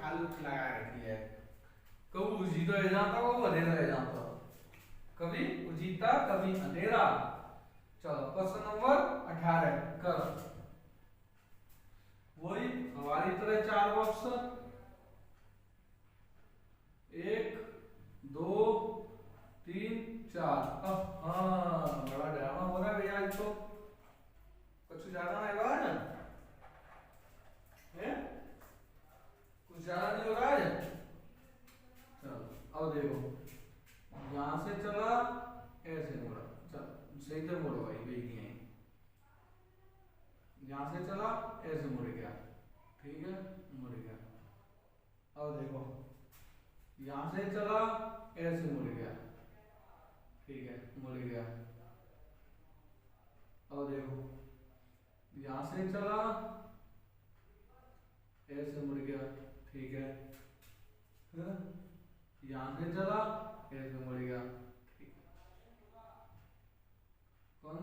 हालत लगा रखी है, कभी जीता है जाता, कभी अंधेरा है जाता, कभी जीता कभी अंधेरा। चलो क्वेश्चन नंबर 18 करो, वही हमारी तरह 4 बॉक्स, 1 4। हाँ बड़ा ड्रामा हो रहा है भैया आज तो, कुछ ज्यादा नहीं हो रहा है, कुछ ज्यादा नहीं हो रहा है। चलो अब देखो, यहां से चला ऐसे मुड़ा, चल सही से मुड़ो भाई, बेगी है, यहां से चला ऐसे मुड़ गया, ठीक है, मुड़ गया। अब देखो यहां से चला ऐसे मुड़ गया, ठीक है, मुड़ गया। अब देखो यहां से चला ऐसे मुड़ गया, ठीक है, यहां से चला ऐसे मुड़ गया, ठीक है। कौन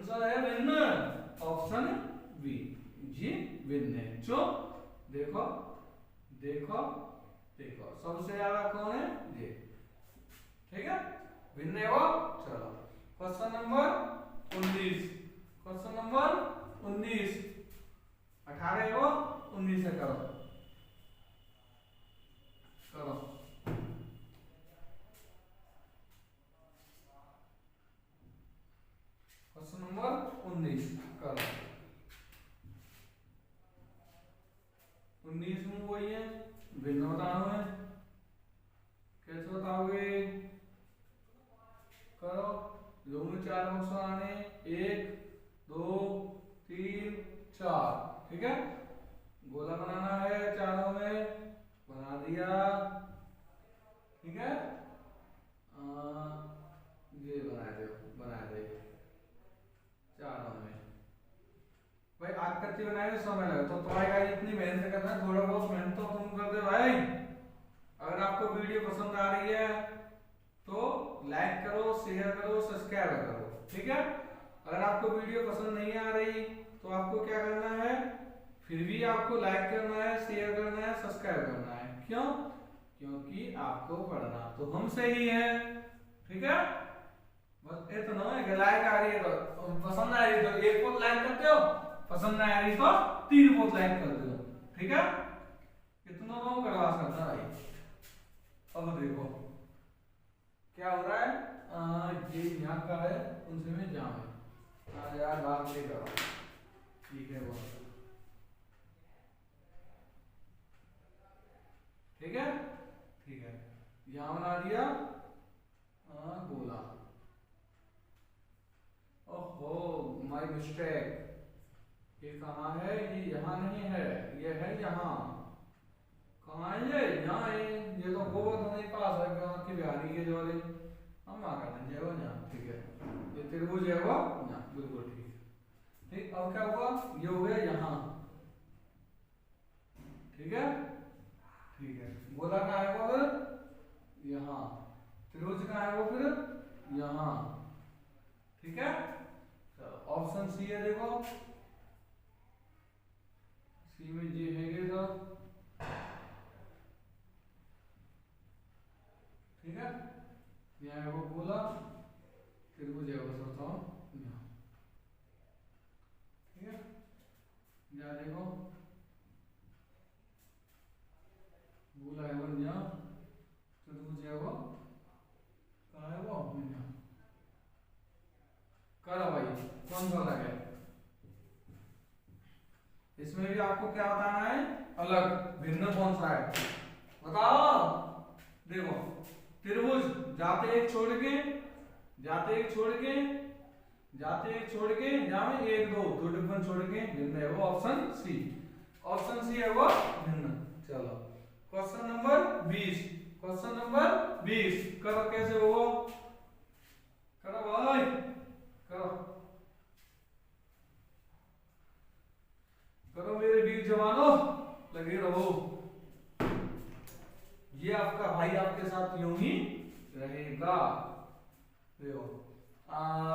सा है भिन्न? ऑप्शन बी, ये भिन्न है। जो देखो देखो देखो सबसे ज्यादा कौन है? ये, ठीक है, भिन्न है वो। चलो क्वेश्चन नंबर 19, क्वेश्चन नंबर 19, 18 को 19 से करो, करो। क्वेश्चन नंबर 19 करो। 19 में वही है, भिन्न बताना है, कैसे बताओगे? करो, दो में 4 बॉक्स आने, 1 2 3 4, ठीक है। गोला बनाना है, चारों में बना दिया, ठीक है। ये बना दे चारों में। भाई आकृति बनाए में समय लगे तो तुम्हारी गाइस इतनी मेहनत करना है, थोड़ा बहुत मेहनत तो तुम कर दे भाई। अगर आपको वीडियो पसंद आ रही है तो लाइक करो, शेयर करो, सब्सक्राइब करो, ठीक है। अगर आपको वीडियो पसंद नहीं आ रही तो आपको क्या करना है, फिर भी आपको लाइक करना है, शेयर करना है, सब्सक्राइब करना है। क्यों? क्योंकि आपको पढ़ना तो हमसे ही है, ठीक है। बस इतना है कि लाइक आ रही है तो पसंद आ रही है तो 1 पोस्ट लाइक करते हो, पसंद नहीं आ रही तो 3 पोस्ट लाइक करते हो, ठीक है। इतना कौन करवा सकता है भाई। अब देखो क्या हो रहा है, ये यहाँ का है, उनसे में जाम है, यार बात नहीं करो, ठीक है, वो ठीक है, ठीक है। यहाँ बना दिया गोला, ओहो माय मिस्टेक, ये कहाँ है? ये यहाँ नहीं है, ये है यहाँ। कहाँ है ये? यहाँ है। ये तो गोवर्धन नहीं पास है कि बिहारी के जो वाले हम आ कर जाएगा यहाँ, ठीक है। ये त्रिभुज है वो यहाँ, बिल्कुल ठीक है, ठीक। अब क्या हुआ, ये हो गया यहाँ, ठीक है, ठीक है। गोला कहाँ है वो फिर? यहाँ। त्रिभुज कहाँ है वो फिर? यहाँ, ठीक है। ऑप्शन सी है, देखो सी में ये है तो, ठीक है। यहाँ है वो गोला, त्रिभुज है वो सोचता हूँ यहाँ, ठीक है। यहाँ देखो गोला है वो यहाँ, त्रिभुज है वो कहाँ है वो? यहाँ। करो भाई, कौन सा अलग है? इसमें भी आपको क्या बताना है, अलग भिन्न कौन सा है, बताओ। देखो त्रिभुज जाते एक छोड़ के, जाते एक छोड़ के, जाते एक छोड़ के, जहां में 1 2 डिफरेंस छोड़ के भिन्न है वो ऑप्शन सी, ऑप्शन सी है वो भिन्न। चलो क्वेश्चन नंबर 20, क्वेश्चन नंबर 20 करो, कैसे हो? करो भाई, करो करो मेरे वीर जवानों, लगे रहो। ये आपका भाई आपके साथ यूं ही रहेगा। देखो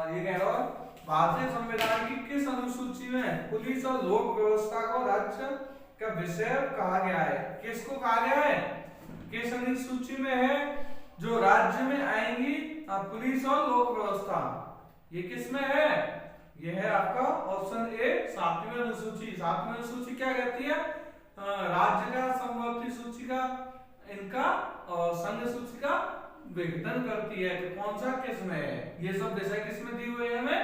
ये कह रहा है भारतीय संविधान की किस अनुसूची में पुलिस और लोक व्यवस्था को राज्य का विषय कहा गया है? किसको कहा गया है? किस अनुसूची में है जो राज्य में आएंगी पुलिस और लोक व्यवस्था? ये किस में है? ये है आपका ऑप्शन ए 7वीं अनुसूची। 7वीं अनुसूची क्या कहती है? राज्य का, समवर्ती सूची का, इनका और संघ सूची का विघटन करती है। तो कौन सा किस में है? ये सब विषय किस में दिए हुए हैं हमें?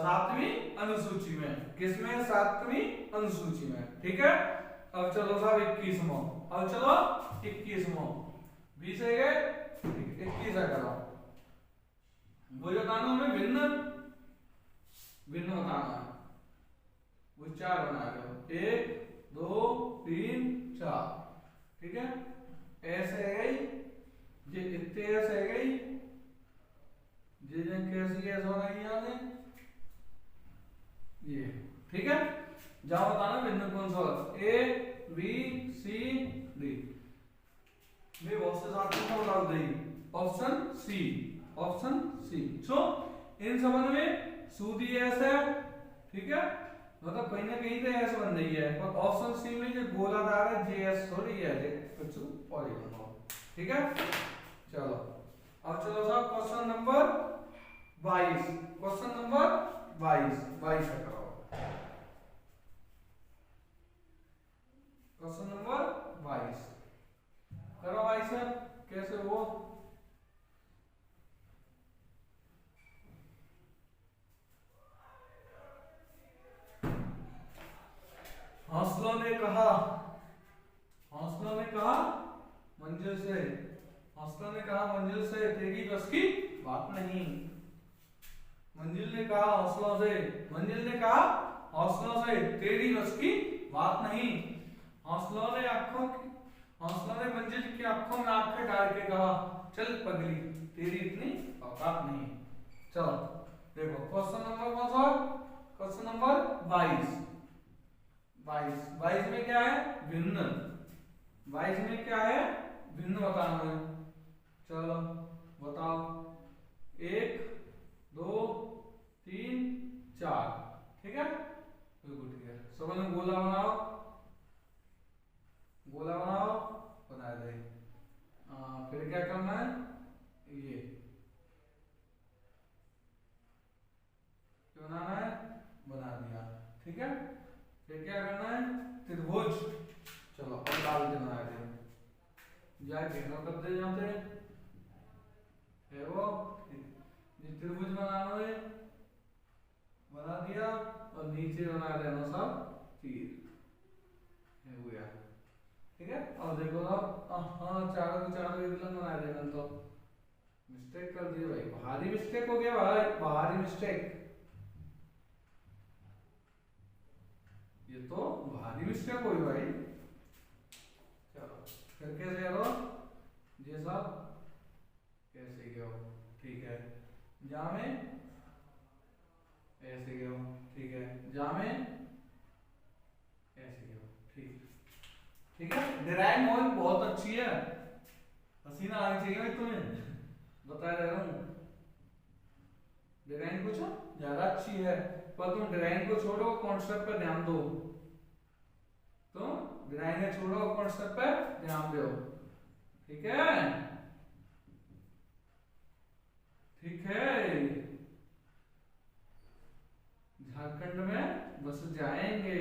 7वीं अनुसूची में। किस में? 7वीं अनुसूची में। ठीक है। अब चलो साहब 21वां। अब चलो 21वां। 20 है गए, 21 है करो। वो बताना हमें भिन्न बताना है। वो 4 बना दो, 1 2 3 4। ठीक है। ऐसे है गई, ये इतने ऐसे है गई, ये कैसी ऐसे हो रही है ये। ठीक है। जाओ बताना भिन्न कौन सा? A B C D. वे बहुत से साथ में बता देगी। ऑप्शन सी, ऑप्शन सी। सो इन सबन में सूदी एस है। ठीक है। मतलब कहीं ना कहीं तो एस बन रही है, पर ऑप्शन सी में जो गोलाकार है जे एस थोड़ी है, कुछ पॉलीगॉन हो। ठीक है। चलो अब चलो साहब क्वेश्चन नंबर 22। क्वेश्चन नंबर 22 है करो। क्वेश्चन नंबर 22 करो भाई सर। कैसे हो? हौसलों ने कहा, हौसलों ने कहा मंजिल से, हौसलों ने कहा मंजिल से तेरी बस की बात नहीं। मंजिल ने कहा हौसलों से, मंजिल ने कहा हौसलों से तेरी बस की बात नहीं। हौसलों ने हौसलों ने मंजिल की आंखों में आंखें डाल के कहा चल पगली तेरी इतनी औकात नहीं। चलो देखो क्वेश्चन नंबर कौन सा? Question number 22। 22 में क्या है? भिन्न। 22 में क्या है? भिन्न बताना है। चलो बताओ। 1 2 3 4। ठीक है। बिल्कुल ठीक है। सब में गोला बनाओ, गोला बनाओ, बना दे। फिर क्या करना है? ये बनाना है, बना दिया। ठीक है। फिर क्या करना है? त्रिभुज। चलो अब डाल के बना दे, जाके कर दे यहाँ पे है वो त्रिभुज बनाना है, बना दिया। और नीचे बना देना सब तीर है हो गया। ठीक है। और देखो अब हाँ चारों विलन बना देना। तो मिस्टेक कर दी भाई, भारी मिस्टेक हो गया भाई, भारी मिस्टेक। ये तो भारी मिस्टेक हुई भाई। चलो फिर कैसे करो? ये सब कैसे गया? ठीक है। जा में ऐसे गया। ठीक है। जा में ऐसे गया। ठीक है। ड्राइंग मोड बहुत अच्छी है, पसीना आनी चाहिए भाई तुम्हें, बता रहा हूँ। ड्राइंग कुछ ज्यादा अच्छी है, पर तुम ड्राइंग को छोड़ो, कॉन्सेप्ट पर ध्यान दो। तो ड्राइंग को छोड़ो, कॉन्सेप्ट पर ध्यान दो। ठीक है। ठीक है। झारखंड में बस जाएंगे।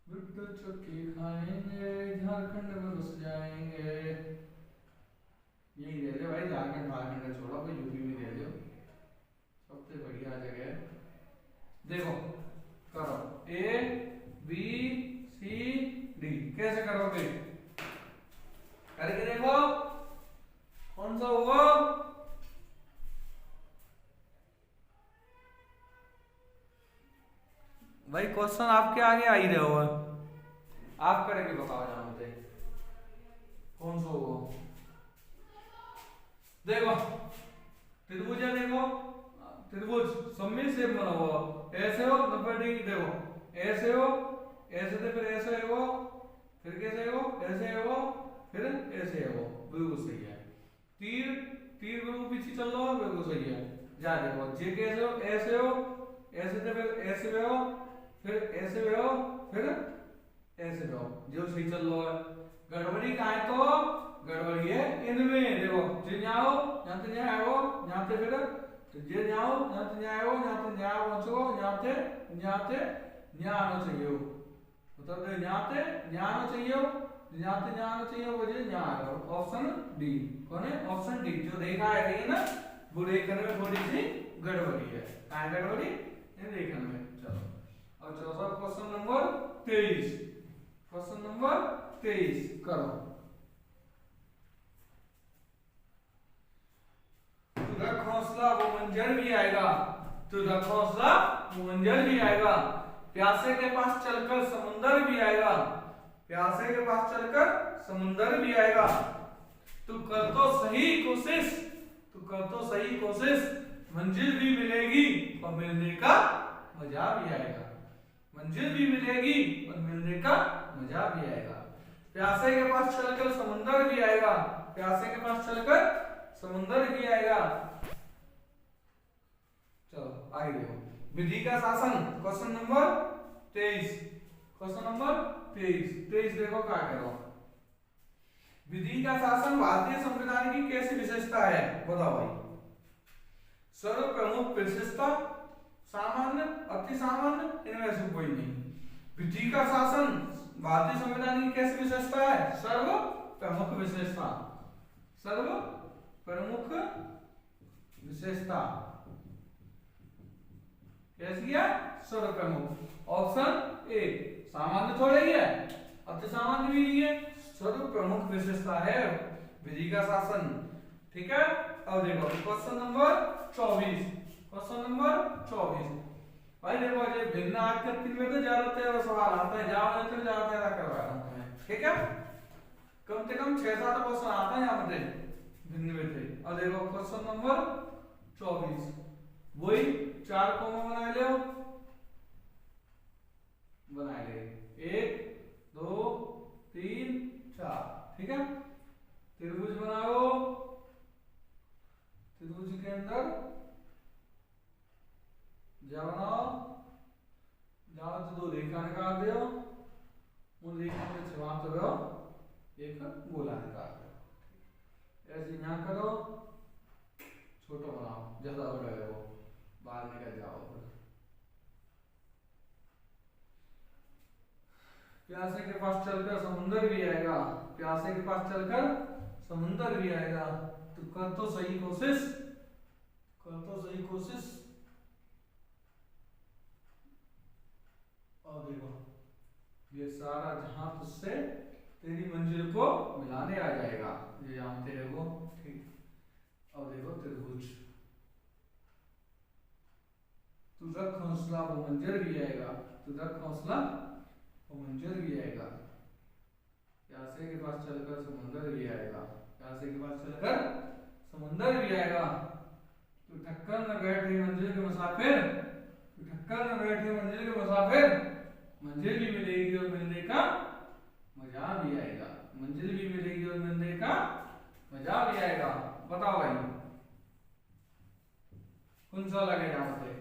गुड्डू चुटकी खाएंगे, झारखंड में बस जाएंगे। यही दे दे भाई, झारखंड झारखंड छोड़ो, भाई यूपी में दे दो, सबसे बढ़िया जगह है। देखो करो ए बी सी डी। कैसे करोगे? करके देखो कौन सा होगा। भाई क्वेश्चन आपके आगे आ ही रहे हो, आप करके बताओ जहां मुझे कौन सा होगा। देखो त्रिभुज है, देखो त्रिभुज सम्मित शेप बना हुआ, ऐसे हो 90 डिग्री। देखो ऐसे हो, ऐसे थे, फिर ऐसे है वो, फिर कैसे है वो, ऐसे है वो, फिर ऐसे है वो। बिल्कुल सही है। तीर तीर बिल्कुल पीछे चल रहा है, बिल्कुल सही है। जा देखो जे कैसे हो, ऐसे हो, ऐसे थे, फिर ऐसे हो, फिर ऐसे हो, फिर ऐसे हो, जो सही चल रहा है। गड़बड़ी कहाँ है? तो गड़बड़ी है इनमें। देखो जे जाओ यहाँ से यहाँ आओ, यहाँ से फिर जे जाओ यहाँ से यहाँ आओ, यहाँ से यहाँ पहुंचो, यहाँ से यहाँ आना चाहिए हो। मतलब न्याते न्यानो चाहिए, न्याते न्यानो चाहिए वजह न्यार। ऑप्शन डी कौन है? Option D. जो रेखा है ना वो रेखन में थोड़ी सी गड़बड़ी है। कहाँ गड़बड़ी? इन रेखन में। चलो और चौथा क्वेश्चन नंबर 23, क्वेश्चन नंबर 23 करो। तुझा हौसला वो मंजर भी आएगा, तुझा हौसला वो मंजर भी आएगा, प्यासे के पास चलकर समुंदर भी आएगा, प्यासे के पास चलकर समुंदर भी आएगा। तू कर तो सही कोशिश, तू कर तो सही कोशिश, मंजिल भी मिलेगी और मिलने का मजा भी आएगा, मंजिल भी मिलेगी और मिलने का मजा भी आएगा। प्यासे के पास चलकर समुंदर भी आएगा, प्यासे के पास चलकर समुंदर भी आएगा। चलो आगे देखो। विधि का शासन क्वेश्चन नंबर 23, क्वेश्चन नंबर 23 देखो क्या करो। विधि का शासन भारतीय संविधान की कैसी विशेषता है? बताओ भाई। सर्व प्रमुख विशेषता, सामान्य, अति सामान्य, इनमें से कोई नहीं। विधि का शासन भारतीय संविधान की कैसी विशेषता है? सर्व प्रमुख विशेषता, सर्व प्रमुख विशेषता कैसी है? सर्व प्रमुख। ऑप्शन ए सामान्य थोड़ा ही है, अति सामान्य भी नहीं है, सर्व प्रमुख विशेषता है विधि का शासन। ठीक है। अब देखो क्वेश्चन नंबर 24, क्वेश्चन नंबर 24 भाई देखो ये भिन्न आकृति में तो ज्यादातर सवाल आता है, जाओ तो ज्यादा करवा रहा हूं मैं। ठीक है। कम से कम 6-7 क्वेश्चन आता है यहाँ पे भिन्न में थे। अब देखो क्वेश्चन नंबर 24 वही 4 कोमा बना लो, बना ले 1 2 3 4। ठीक है। त्रिभुज बनाओ, त्रिभुज के अंदर क्या बनाओ? जहां से 2 रेखा निकाल दो, उन रेखा में समाप्त करो एक गोला निकाल दो। ऐसे यहाँ करो, छोटा बनाओ, ज्यादा हो गया वो बाहर निकल जाओ। प्यासे के पास चलकर समुंदर भी आएगा, प्यासे के पास चलकर समुंदर भी आएगा। तो कर तो सही कोशिश, कर तो सही कोशिश। और देखो ये सारा जहां तुझसे तेरी मंजिल को मिलाने आ जाएगा, ये जानते हैं वो। ठीक। और देखो त्रिभुज, तू रख हौसला वो मंजर भी आएगा, तू रख हौसला वो मंजर भी आएगा। प्यासे के पास चलकर समुंदर भी आएगा, प्यासे के पास चलकर समुंदर भी आएगा। तू ठक्कर में बैठे मंजिल के मुसाफिर, तू ठक्कर में बैठे मंजिल के मुसाफिर, मंजिल भी मिलेगी और मिलने का मजा भी आएगा, मंजिल भी मिलेगी और मिलने का मजा भी आएगा। बताओ भाई कौन सा लगेगा मुझे?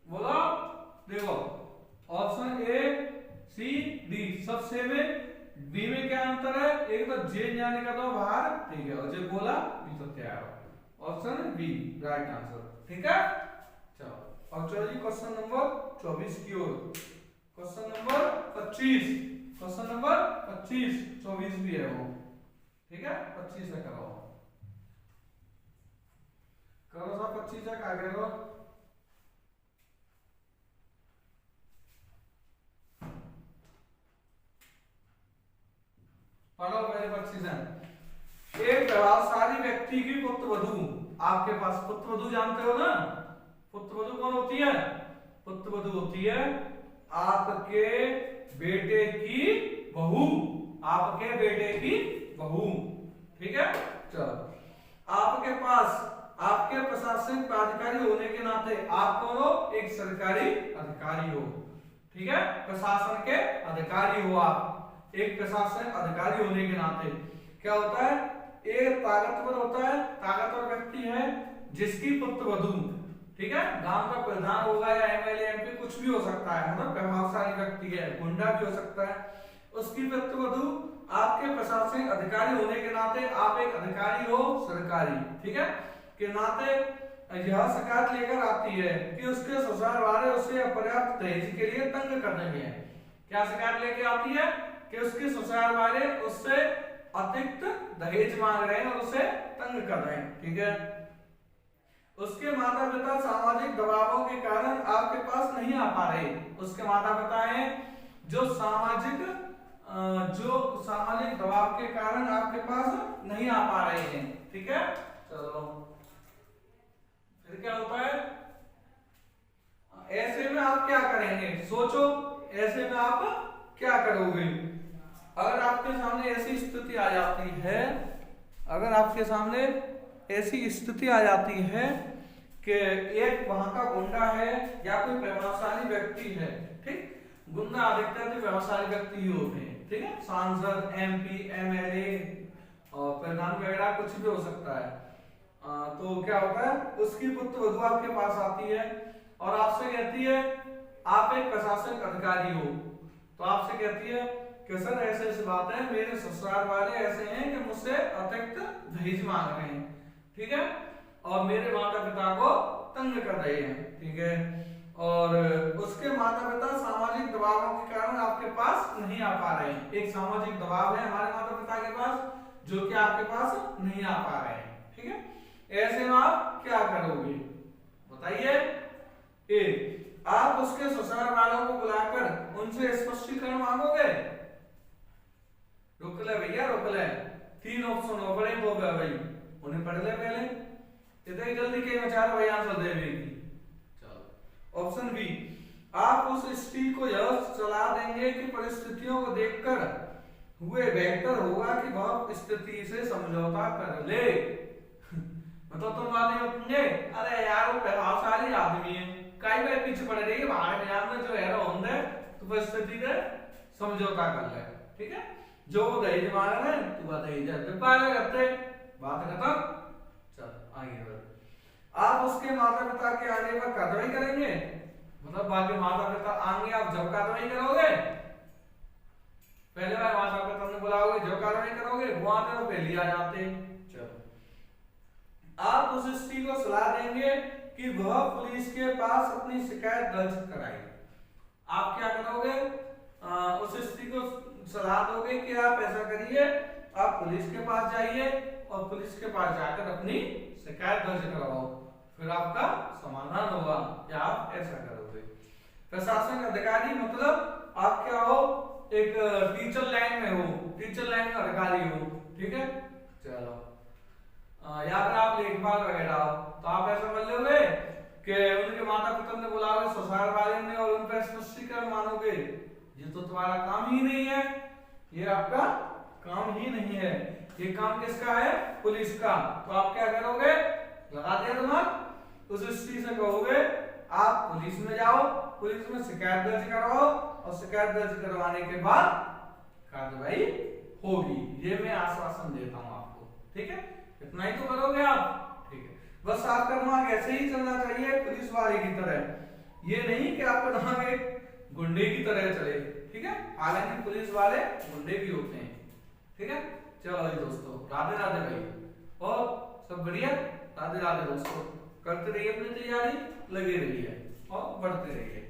बोलो। देखो ऑप्शन ए सी डी सब सेम है, बी में क्या अंतर है? एक तो जे जाने का तो बाहर, ठीक है, और जे बोला बी तो तैयार हो। Option B right answer. ठीक है। चलो अब चलो जी क्वेश्चन नंबर 24 की ओर। क्वेश्चन नंबर 25, क्वेश्चन नंबर 25, 24 भी है वो। ठीक है। 25 से करो, करो सब 25 तक आगे करो। पढ़ो पहले 25 है। एक प्रभावशाली व्यक्ति की पुत्रवधू, आपके पास पुत्रवधू जानते हो ना? पुत्रवधू कौन होती है? पुत्रवधू होती है आपके बेटे की बहू, आपके बेटे की बहू। ठीक है। चलो आपके पास आपके प्रशासनिक प्राधिकारी होने के नाते आप कौन हो? एक सरकारी अधिकारी हो। ठीक है। प्रशासन के अधिकारी हो आप, एक प्रशासनिक अधिकारी होने के नाते क्या होता है? एक ताकतवर होता है, ताकतवर व्यक्ति है जिसकी पुत्रवधू, ठीक है, गांव का प्रधान होगा या एमएलए एमपी कुछ भी हो सकता है, मतलब प्रभावशाली व्यक्ति है, गुंडा भी हो सकता है, उसकी पुत्रवधू आपके प्रशासनिक अधिकारी होने के नाते आप एक अधिकारी हो सरकारी, ठीक है, के नाते यह शिकायत लेकर आती है कि उसके ससुराल वाले उसे अपर्याप्त दहेज के लिए तंग कर रहे हैं। क्या शिकायत लेके आती है कि उसके ससुराल वाले उससे अतिरिक्त दहेज मांग रहे हैं और उसे तंग कर रहे हैं। ठीक है, उसके माता पिता सामाजिक दबावों के कारण आपके पास नहीं आ पा रहे। उसके माता पिता हैं जो सामाजिक दबाव के कारण आपके पास नहीं आ पा रहे हैं। ठीक है, चलो फिर क्या होता है, ऐसे में आप क्या करेंगे, सोचो ऐसे में आप क्या करोगे। अगर आपके सामने ऐसी स्थिति आ जाती है, अगर आपके सामने ऐसी स्थिति आ जाती है कि एक वहां का गुंडा है या कोई प्रभावशाली व्यक्ति है। ठीक, गुंडा अधिकतर तो प्रभावशाली व्यक्ति ही होते हैं। ठीक है, सांसद, एमपी, एमएलए और प्रधान वगैरह कुछ भी हो सकता है। तो क्या होता है, उसकी पुत्र वधू आपके पास आती है और आपसे कहती है, आप एक प्रशासनिक अधिकारी हो, तो आपसे कहती है कि सर ऐसे ऐसी बात है, मेरे ससुराल वाले ऐसे हैं कि मुझसे अतिरिक्त दहेज मांग रहे हैं। ठीक है, और मेरे माता पिता को तंग कर रहे हैं। ठीक है, और उसके माता पिता सामाजिक दबावों के कारण आपके पास नहीं आ पा रहे हैं। एक सामाजिक दबाव है हमारे माता पिता के पास जो कि आपके पास नहीं आ पा रहे हैं। ठीक है, ऐसे में आप क्या करोगे बताइए। ए, आप उसके ससुराल वालों को बुलाकर उनसे स्पष्टीकरण मांगोगे। रोक ले भैया, रोक ले, 3 ऑप्शन हो पड़े तो भाई उन्हें पढ़ ले पहले, इतनी जल्दी के विचार भाई आंसर दे देगी। चलो ऑप्शन बी, आप उस स्त्री को यह सलाह देंगे कि परिस्थितियों को देखकर हुए बेहतर होगा कि वह स्थिति से समझौता कर ले। मतलब तुम बातें उठेंगे, अरे यार वो प्रभावशाली आदमी है, कई बार पीछे पड़ रही है, बाहर में जो है होंगे तो परिस्थिति से समझौता कर ले। ठीक है, जो दहेज मांग रहे हैं तू दहेज करते बात खत्म। चल आगे बढ़, आप उसके माता पिता के आने पर कार्रवाई करेंगे। मतलब बाकी माता पिता आएंगे, आप जब कार्रवाई करोगे, पहले बार माता पिता ने बुलाओगे, जब कार्रवाई करोगे वो आते तो पहले आ जाते। चलो, आप उस स्त्री को सलाह देंगे कि वह पुलिस के पास अपनी शिकायत दर्ज कराए। आप क्या करोगे, उस स्त्री को सलाह दोगे कि आप ऐसा करिए, आप पुलिस के पास जाइए और पुलिस के पास जाकर अपनी शिकायत दर्ज करवाओ, फिर आपका समाधान होगा कि आप ऐसा करोगे। प्रशासन अधिकारी मतलब आप क्या हो, एक टीचर लाइन में हो, टीचर लाइन में अधिकारी हो। ठीक है, चलो या फिर आप लेखपाल वगैरह हो, तो आप ऐसा कर लोगे कि उनके माता पिता ने बुलाओगे, ससुराल वाले ने, और उन पर स्पष्टीकरण मानोगे। ये तो तुम्हारा काम ही नहीं है, ये आपका काम ही नहीं है, ये काम किसका है, पुलिस का। तो आप क्या करोगे, लगा दिया दिमाग, उस स्त्री से कहोगे आप पुलिस में जाओ, पुलिस में शिकायत दर्ज करवाओ और शिकायत दर्ज करवाने के बाद कार्रवाई होगी। ये मैं आश्वासन देता हूं आपको। ठीक है, इतना ही तो करोगे आप। ठीक है, बस आपका दिमाग ऐसे ही चलना चाहिए पुलिस वाले की तरह, ये नहीं कि आपका दिमाग एक गुंडे की तरह चले। ठीक है, हालांकि पुलिस वाले गुंडे भी होते हैं। ठीक है, चलो भाई दोस्तों, राधे राधे भाई, और सब बढ़िया, राधे राधे दोस्तों, करते रहिए अपनी तैयारी, लगे रहिए और बढ़ते रहिए।